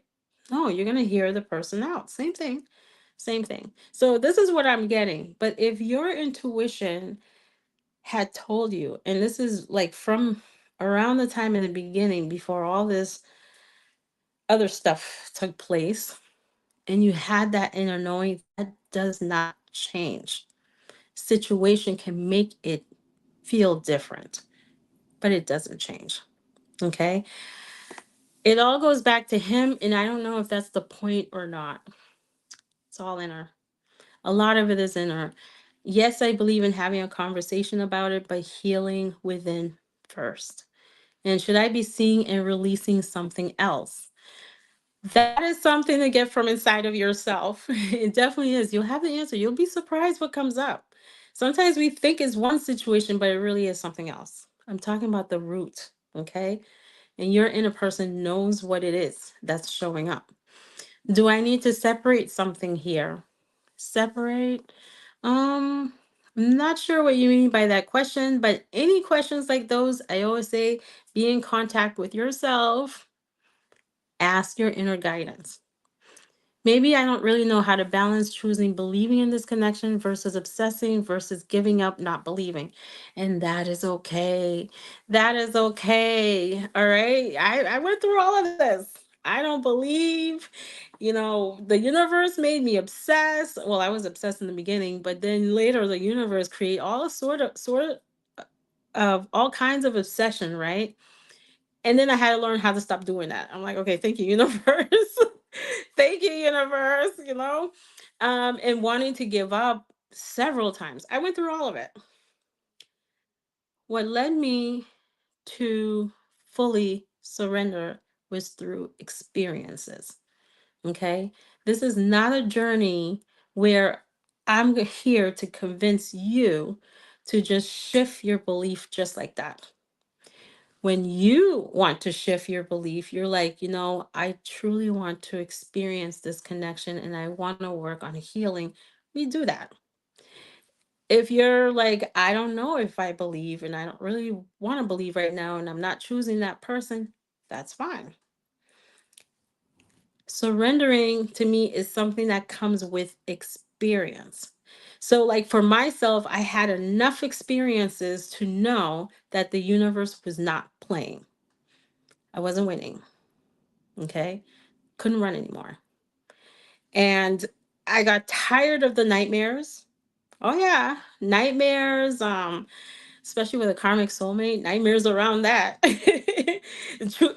No, you're going to hear the person out. Same thing. Same thing. So this is what I'm getting. But if your intuition had told you, and this is like from around the time in the beginning before all this other stuff took place, and you had that inner knowing, that does not change. Situation can make it feel different, but it doesn't change. Okay. It all goes back to him, and I don't know if that's the point or not. It's all inner. A lot of it is inner. Yes, I believe in having a conversation about it, but healing within first. And should I be seeing and releasing something else? That is something to get from inside of yourself. It definitely is. You'll have the answer. You'll be surprised what comes up. Sometimes we think it's one situation, but it really is something else. I'm talking about the root, okay? And your inner person knows what it is that's showing up. Do I need to separate something here? Separate? I'm not sure what you mean by that question, but any questions like those, I always say be in contact with yourself, ask your inner guidance. Maybe I don't really know how to balance choosing believing in this connection versus obsessing versus giving up not believing. And that is okay. That is okay. All right. I went through all of this. I don't believe, the universe made me obsessed. Well, I was obsessed in the beginning, but then later the universe create all of all kinds of obsession, right? And then I had to learn how to stop doing that. I'm like, okay, thank you, universe. Thank you, universe. And wanting to give up several times. I went through all of it. What led me to fully surrender was through experiences. Okay. This is not a journey where I'm here to convince you to just shift your belief just like that. When you want to shift your belief, you're like, I truly want to experience this connection and I want to work on healing. We do that. If you're like, I don't know if I believe and I don't really want to believe right now and I'm not choosing that person, that's fine. surrendering to me is something that comes with experience. So, like for myself, I had enough experiences to know that the universe was not playing. I wasn't winning. Okay. Couldn't run anymore. And I got tired of the nightmares. Oh yeah, nightmares. Especially with a karmic soulmate, nightmares around that.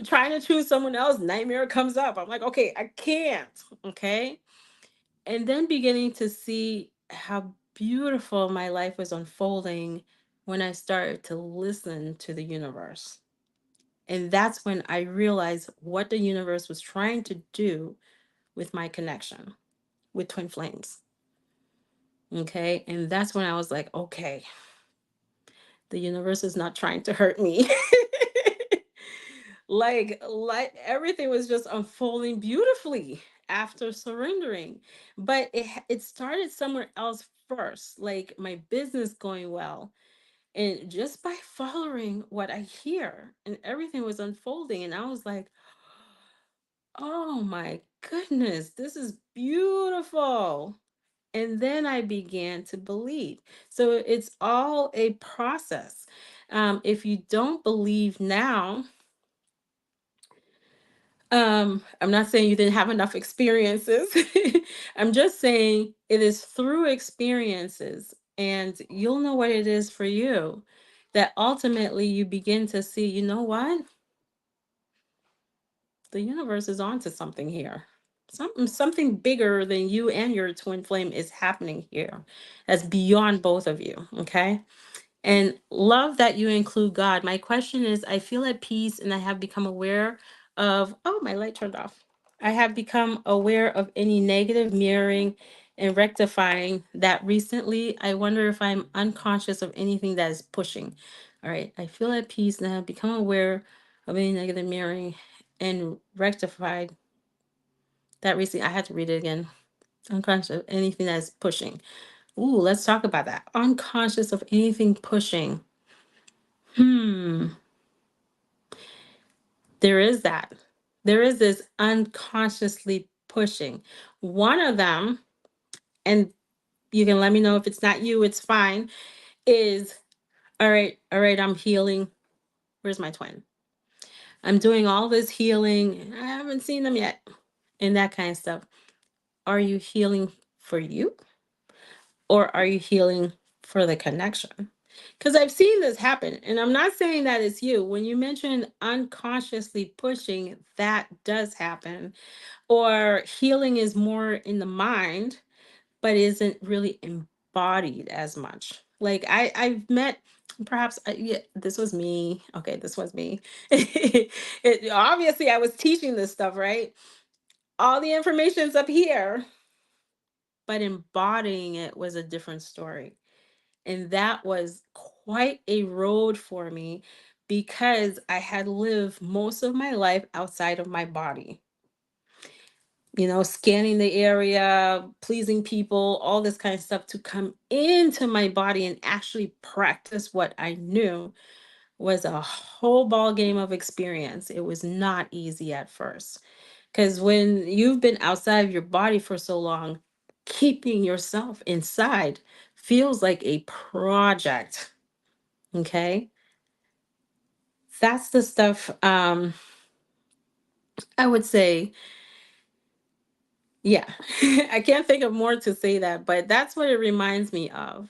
Trying to choose someone else, nightmare comes up. I'm like, okay, I can't. Okay. And then beginning to see how beautiful my life was unfolding when I started to listen to the universe. And that's when I realized what the universe was trying to do with my connection with twin flames. Okay. And that's when I was like, okay, the universe is not trying to hurt me. like everything was just unfolding beautifully after surrendering. But it started somewhere else first, like my business going well. And just by following what I hear, and everything was unfolding. And I was like, oh my goodness, this is beautiful. And then I began to believe. So it's all a process. If you don't believe now, I'm not saying you didn't have enough experiences. I'm just saying it is through experiences, and you'll know what it is for you, that ultimately you begin to see, you know what? The universe is onto something here. Something bigger than you and your twin flame is happening here. That's beyond both of you. Okay. And love that you include God. My question is, I feel at peace and I have become aware of, oh, my light turned off. I have become aware of any negative mirroring and rectifying that recently. I wonder if I'm unconscious of anything that is pushing. All right. I feel at peace and I have become aware of any negative mirroring and rectified that recently. I had to read it again. Unconscious of anything that is pushing. Ooh, let's talk about that. Unconscious of anything pushing. Hmm. There is that. There is this unconsciously pushing. One of them, and you can let me know if it's not you, it's fine, is all right, I'm healing. Where's my twin? I'm doing all this healing. I haven't seen them yet. And that kind of stuff. Are you healing for you? Or are you healing for the connection? Because I've seen this happen, and I'm not saying that it's you. When you mention unconsciously pushing, that does happen. Or healing is more in the mind, but isn't really embodied as much. Like I've met, perhaps yeah, this was me. Okay, this was me. Obviously, I was teaching this stuff, right? All the information's up here, but embodying it was a different story. And that was quite a road for me because I had lived most of my life outside of my body. Scanning the area, pleasing people, all this kind of stuff, to come into my body and actually practice what I knew was a whole ball game of experience. It was not easy at first. Because when you've been outside of your body for so long, keeping yourself inside feels like a project. Okay. That's the stuff, I would say, yeah. I can't think of more to say that, but that's what it reminds me of.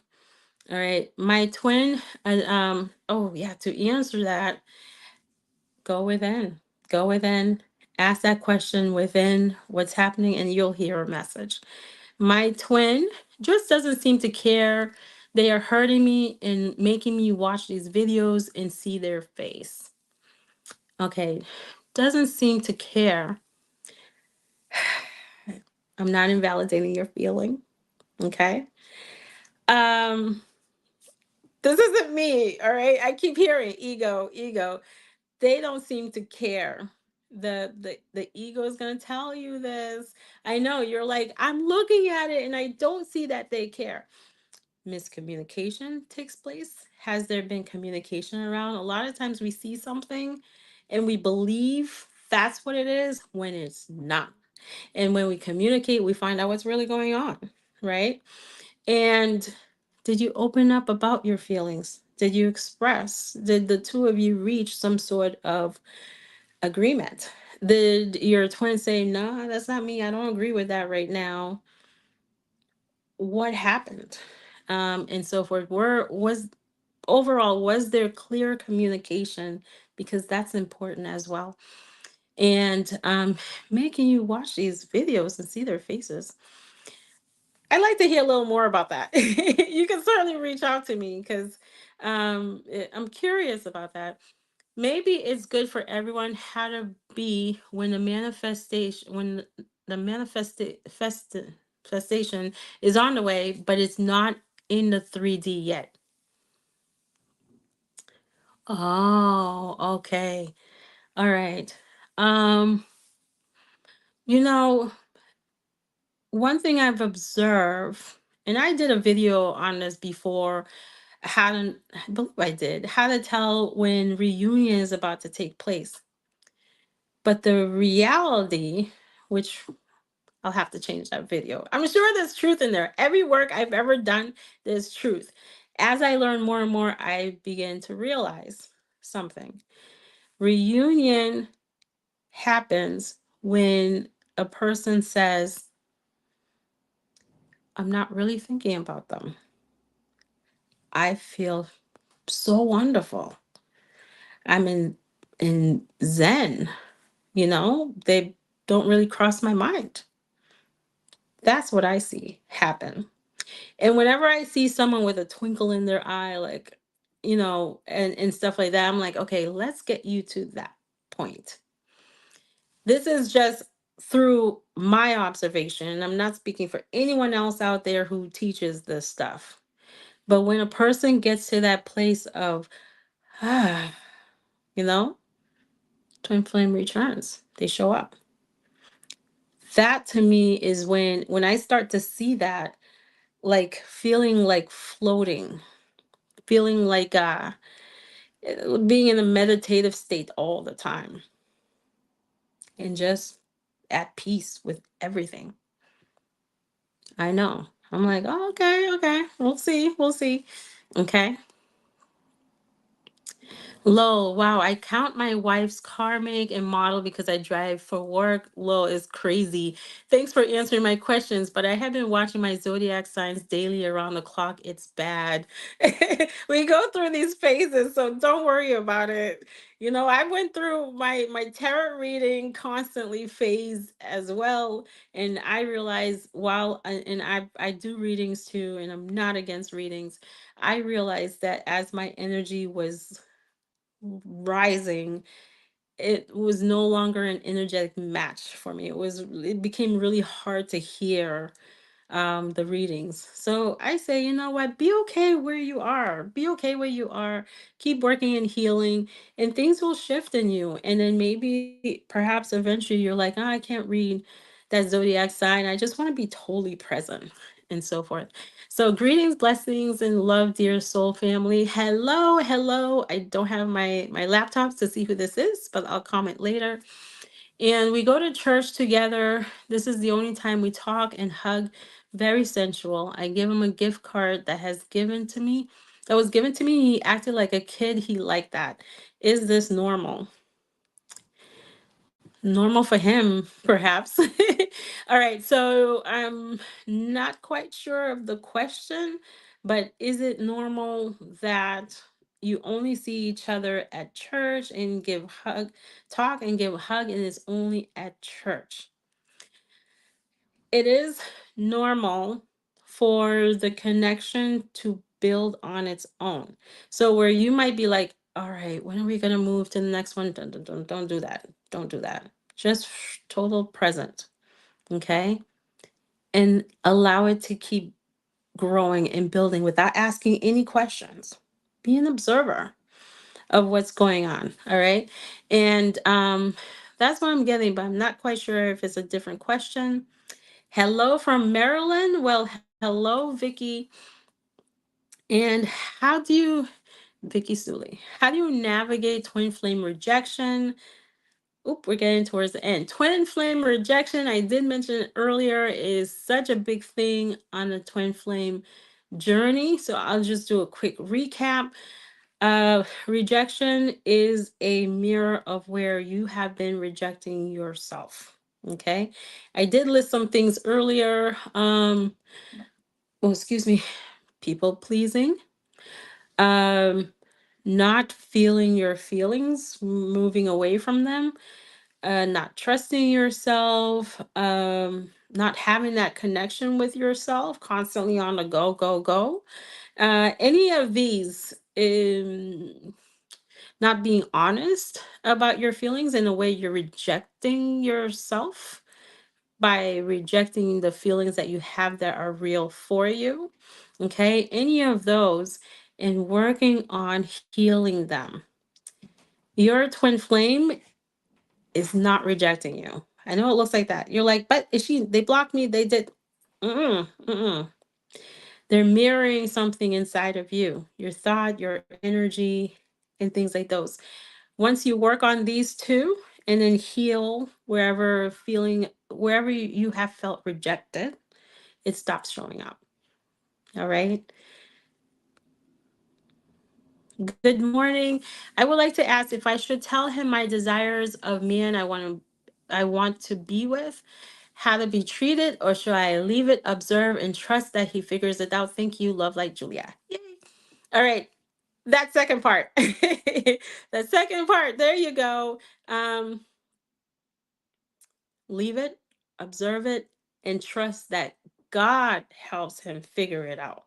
All right. My twin, and oh yeah, to answer that, go within. Go within. Ask that question within what's happening, and you'll hear a message. My twin just doesn't seem to care. They are hurting me and making me watch these videos and see their face. Okay. Doesn't seem to care. I'm not invalidating your feeling. Okay. Um, this isn't me. All right. I keep hearing ego, ego. They don't seem to care. The ego is gonna tell you this. I know you're like, I'm looking at it and I don't see that they care. Miscommunication takes place. Has there been communication around? A lot of times we see something and we believe that's what it is when it's not. And when we communicate, we find out what's really going on, right? And did you open up about your feelings? Did you express? Did the two of you reach some sort of agreement? Did your twin say, "No, that's not me. I don't agree with that right now"? What happened? And so forth. Where was overall, was there clear communication? Because that's important as well. And making you watch these videos and see their faces. I'd like to hear a little more about that. You can certainly reach out to me because I'm curious about that. Maybe it's good for everyone how to be when the manifestation, when the manifestation is on the way, but it's not in the 3D yet. Oh, okay. All right. Um, you know, one thing I've observed, and I did a video on this before, how to, I believe I did, how to tell when reunion is about to take place. But the reality, which I'll have to change that video. I'm sure there's truth in there. Every work I've ever done, there's truth. As I learn more and more, I begin to realize something. Reunion happens when a person says, "I'm not really thinking about them. I feel so wonderful. I'm in Zen, they don't really cross my mind." That's what I see happen. And whenever I see someone with a twinkle in their eye, like, and stuff like that, I'm like, okay, let's get you to that point. This is just through my observation. And I'm not speaking for anyone else out there who teaches this stuff. But when a person gets to that place of, ah, you know, twin flame returns, they show up. That to me is when I start to see that, like feeling like floating, feeling like being in a meditative state all the time and just at peace with everything. I know. I'm like, oh, okay, okay. We'll see. We'll see. Okay. Low, wow, I count my wife's car make and model because I drive for work. Low is crazy. Thanks for answering my questions, but I have been watching my zodiac signs daily around the clock. It's bad. We go through these phases, so don't worry about it. I went through my tarot reading constantly phase as well, and I realized and I do readings too, and I'm not against readings. I realized that as my energy was rising, it was no longer an energetic match for me. It became really hard to hear the readings. So I say, you know what, be okay where you are. Be okay where you are. Keep working and healing, and things will shift in you. And then maybe perhaps eventually you're like, "Oh, I can't read that zodiac sign. I just want to be totally present," and so forth. So greetings, blessings, and love, dear soul family. Hello, hello. I don't have my laptops to see who this is, but I'll comment later. And we go to church together. This is the only time we talk and hug. Very sensual. I give him a gift card that was given to me. He acted like a kid. He liked that. Is this normal? Normal for him, perhaps. All right. So I'm not quite sure of the question, but is it normal that you only see each other at church and talk and give a hug, and it's only at church? It is normal for the connection to build on its own. So where you might be like, all right, when are we going to move to the next one? Don't do that. Don't do that. Just total present. Okay. And allow it to keep growing and building without asking any questions. Be an observer of what's going on. All right. And that's what I'm getting, but I'm not quite sure if it's a different question. Hello from Maryland. Well, hello, Vicky. And Vicky Suley, how do you navigate twin flame rejection? Oop, we're getting towards the end. Twin flame rejection, I did mention it earlier, is such a big thing on the twin flame journey. So I'll just do a quick recap. Rejection is a mirror of where you have been rejecting yourself. Okay. I did list some things earlier. Oh, excuse me. People pleasing. Not feeling your feelings, moving away from them, not trusting yourself, not having that connection with yourself, constantly on the go, go, go. Any of these, not being honest about your feelings in a way you're rejecting yourself by rejecting the feelings that you have that are real for you. Okay, any of those, and working on healing them. Your twin flame is not rejecting you. I know it looks like that. You're like, but is she, they blocked me, they did. Mm-mm, mm-mm. They're mirroring something inside of you, your thought, your energy, and things like those. Once you work on these two and then heal wherever feeling, wherever you have felt rejected, it stops showing up. All right. Good morning. I would like to ask if I should tell him my desires of man I want to be with, how to be treated, or should I leave it, observe, and trust that he figures it out? Thank you. Love, like Julia. Yay. All right. That second part. That second part. There you go. Um, leave it, observe it, and trust that God helps him figure it out.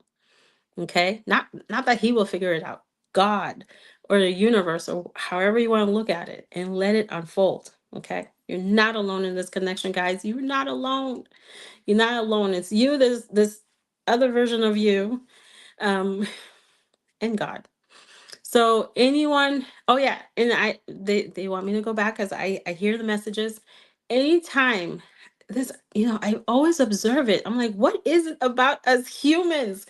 Okay? Not that he will figure it out. God or the universe or however you want to look at it, and let it unfold. Okay? You're not alone in this connection, guys. You're not alone. You're not alone. It's you, this other version of you, and God. So anyone, oh yeah, and they want me to go back because I hear the messages. Anytime this, I always observe it. I'm like, what is it about us humans?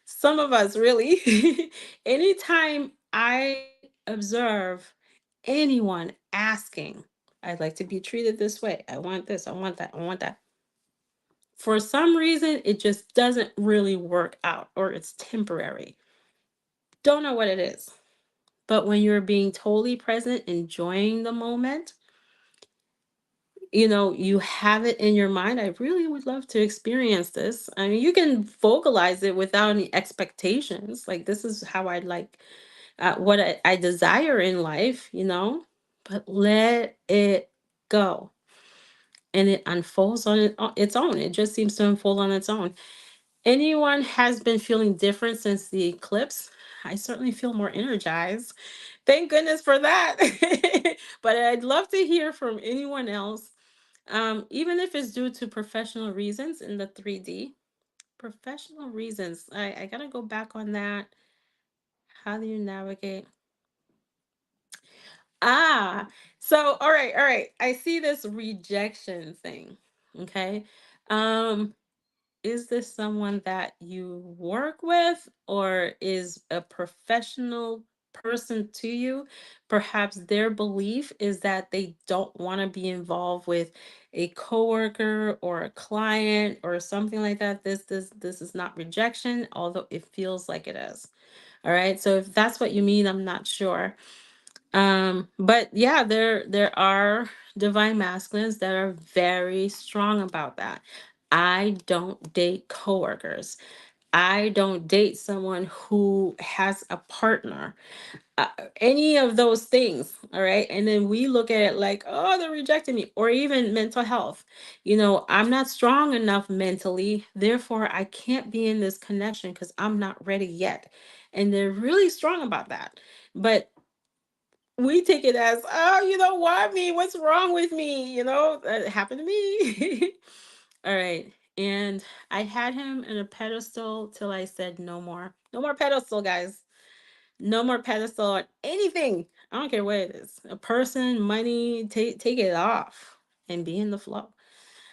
Some of us really. Anytime I observe anyone asking, I'd like to be treated this way. I want this, I want that, I want that. For some reason, it just doesn't really work out, or it's temporary. Don't know what it is. But when you're being totally present, enjoying the moment, you have it in your mind. I really would love to experience this. I mean, you can vocalize it without any expectations. Like, this is how I'd like, what I desire in life, but let it go. And it unfolds on its own. It just seems to unfold on its own. Anyone has been feeling different since the eclipse? I certainly feel more energized. Thank goodness for that. But I'd love to hear from anyone else, even if it's due to professional reasons in the 3D. Professional reasons. I got to go back on that. How do you navigate? Ah, so all right, all right. I see this rejection thing. Okay. Um, is this someone that you work with, or is a professional person to you? Perhaps their belief is that they don't want to be involved with a coworker or a client or something like that. This is not rejection, although it feels like it is. All right. So if that's what you mean, I'm not sure. But yeah, there are divine masculines that are very strong about that. I don't date coworkers. I don't date someone who has a partner. Any of those things, all right? And then we look at it like, oh, they're rejecting me, or even mental health. I'm not strong enough mentally, therefore I can't be in this connection because I'm not ready yet. And they're really strong about that. But we take it as, oh, you don't want me. What's wrong with me? That happened to me. All right. And I had him in a pedestal till I said no more. No more pedestal, guys. No more pedestal on anything. I don't care what it is. A person, money, take it off and be in the flow.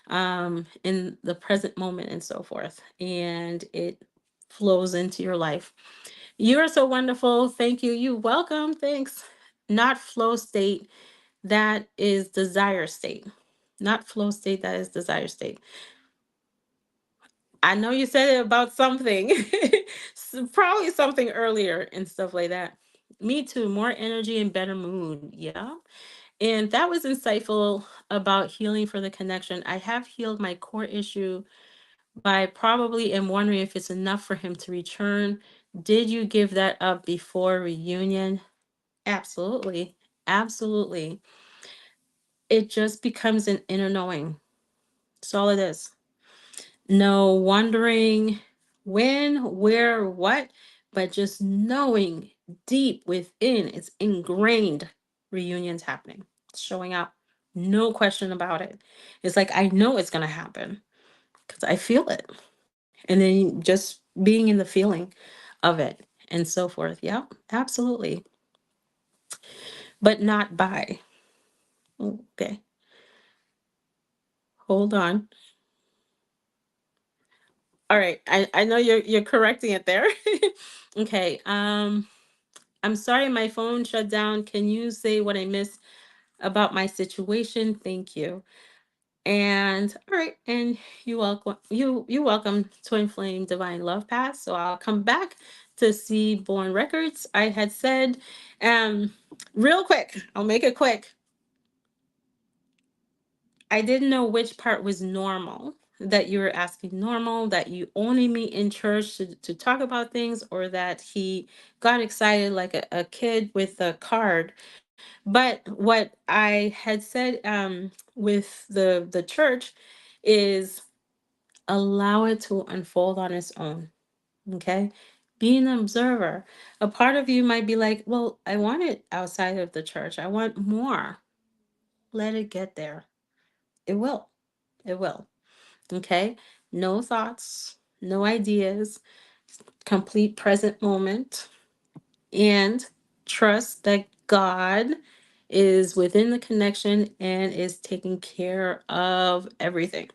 In the present moment and so forth. And it flows into your life. You are so wonderful. Thank you. You welcome. Thanks. Not flow state. that is desire state, not flow state, that is desire state. I know you said it about something, probably something earlier and stuff like that. Me too, more energy and better mood. Yeah. And that was insightful about healing for the connection. I have healed my core issue by probably am wondering if it's enough for him to return. Did you give that up before reunion? Absolutely. Absolutely. It just becomes an inner knowing. That's all it is. No wondering when, where, what, but just knowing deep within, it's ingrained. Reunion's happening, it's showing up. No question about it. It's like, I know it's going to happen because I feel it. And then just being in the feeling of it and so forth. Yeah, absolutely. But not by. Okay. Hold on. All right. I know you're correcting it there. Okay. I'm sorry my phone shut down. Can you say what I missed about my situation? Thank you. And all right, and you welcome Twin Flame Divine Love Path. So I'll come back to see Born Records. I had said real quick, I'll make it quick. I didn't know which part was normal, that you were asking normal, that you only meet in church to talk about things, or that he got excited like a kid with a card. But what I had said with the church is allow it to unfold on its own. Okay. Be an observer. A part of you might be like, well, I want it outside of the church. I want more. Let it get there. It will. It will. Okay. No thoughts, no ideas, complete present moment, and trust that God is within the connection and is taking care of everything.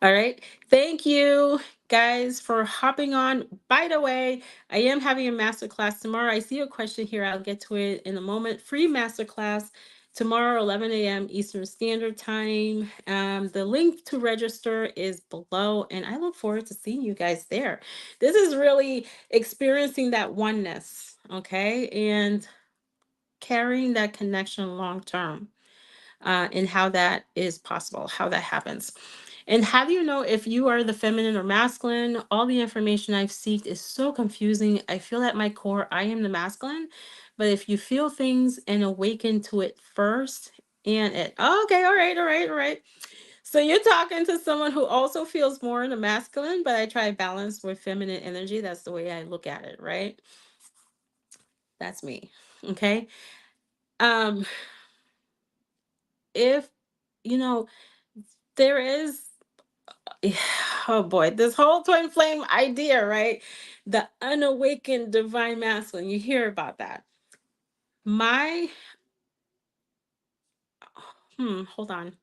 All right. Thank you guys for hopping on. By the way, I am having a masterclass tomorrow. I see a question here. I'll get to it in a moment. Free masterclass tomorrow, 11 a.m. Eastern Standard Time. The link to register is below, and I look forward to seeing you guys there. This is really experiencing that oneness, okay? And carrying that connection long term, and how that is possible, how that happens. And how do you know if you are the feminine or masculine? All the information I've seeked is so confusing. I feel at my core, I am the masculine. But if you feel things and awaken to it first, and it, okay, all right, all right, all right. So you're talking to someone who also feels more in the masculine, but I try to balance with feminine energy. That's the way I look at it, right? That's me. Okay. Um, if you know, there is oh boy, this whole twin flame idea, right? The unawakened divine masculine. You hear about that. My hold on.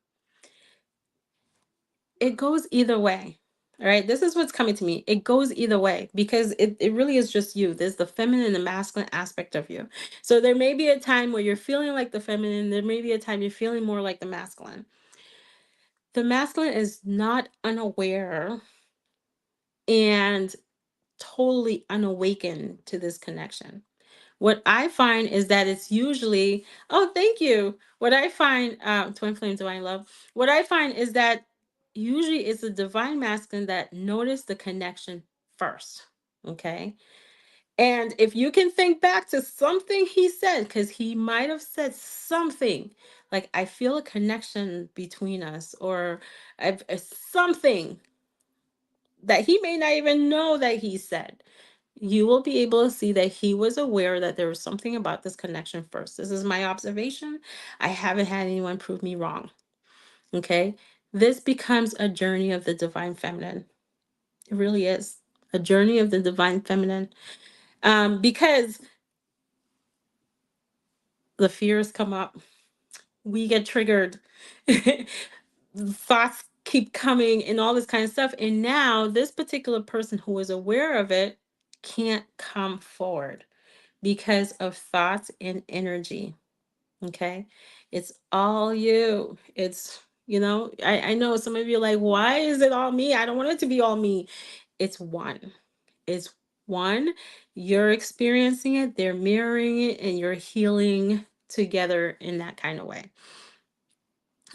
It goes either way. All right. This is what's coming to me. It goes either way because it really is just you. There's the feminine and the masculine aspect of you. So there may be a time where you're feeling like the feminine, there may be a time you're feeling more like the masculine. The masculine is not unaware and totally unawakened to this connection. What I find is that it's usually, oh, thank you. What I find, Twin Flame Divine Love, what I find is that usually it's the divine masculine that noticed the connection first. Okay. And if you can think back to something he said, because he might have said something like, I feel a connection between us, or something that he may not even know that he said, you will be able to see that he was aware that there was something about this connection first. This is my observation. I haven't had anyone prove me wrong. Okay. This becomes a journey of the divine feminine. It really is a journey of the divine feminine. Because the fears come up, we get triggered, thoughts keep coming, and all this kind of stuff. And now, this particular person who is aware of it can't come forward because of thoughts and energy. Okay. It's all you. It's, I know some of you are like, why is it all me? I don't want it to be all me. It's one. It's one. You're experiencing it, they're mirroring it, and you're healing together in that kind of way.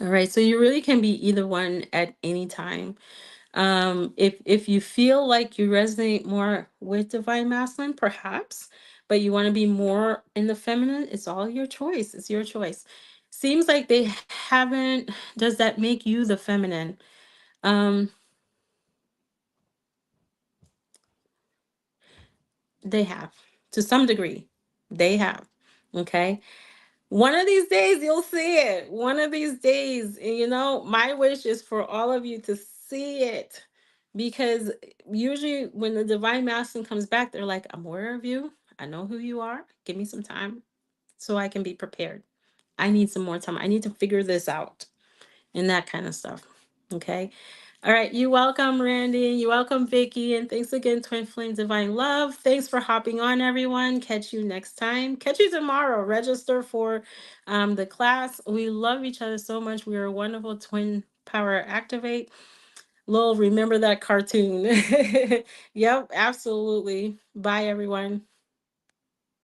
All right. So you really can be either one at any time. If you feel like you resonate more with divine masculine, perhaps, but you want to be more in the feminine, it's all your choice. It's your choice. Seems like they haven't. Does that make you the feminine? Um, they have, to some degree. They have. Okay. One of these days you'll see it. One of these days, and my wish is for all of you to see it, because usually when the divine masculine comes back, they're like, I'm aware of you. I know who you are. Give me some time so I can be prepared. I need some more time. I need to figure this out, and that kind of stuff. Okay. All right. You're welcome, Randy. You're welcome, Vicky. And thanks again, Twin Flame Divine Love. Thanks for hopping on, everyone. Catch you next time. Catch you tomorrow. Register for the class. We love each other so much. We are a wonderful twin power activate. Lil, remember that cartoon. Yep, absolutely. Bye, everyone.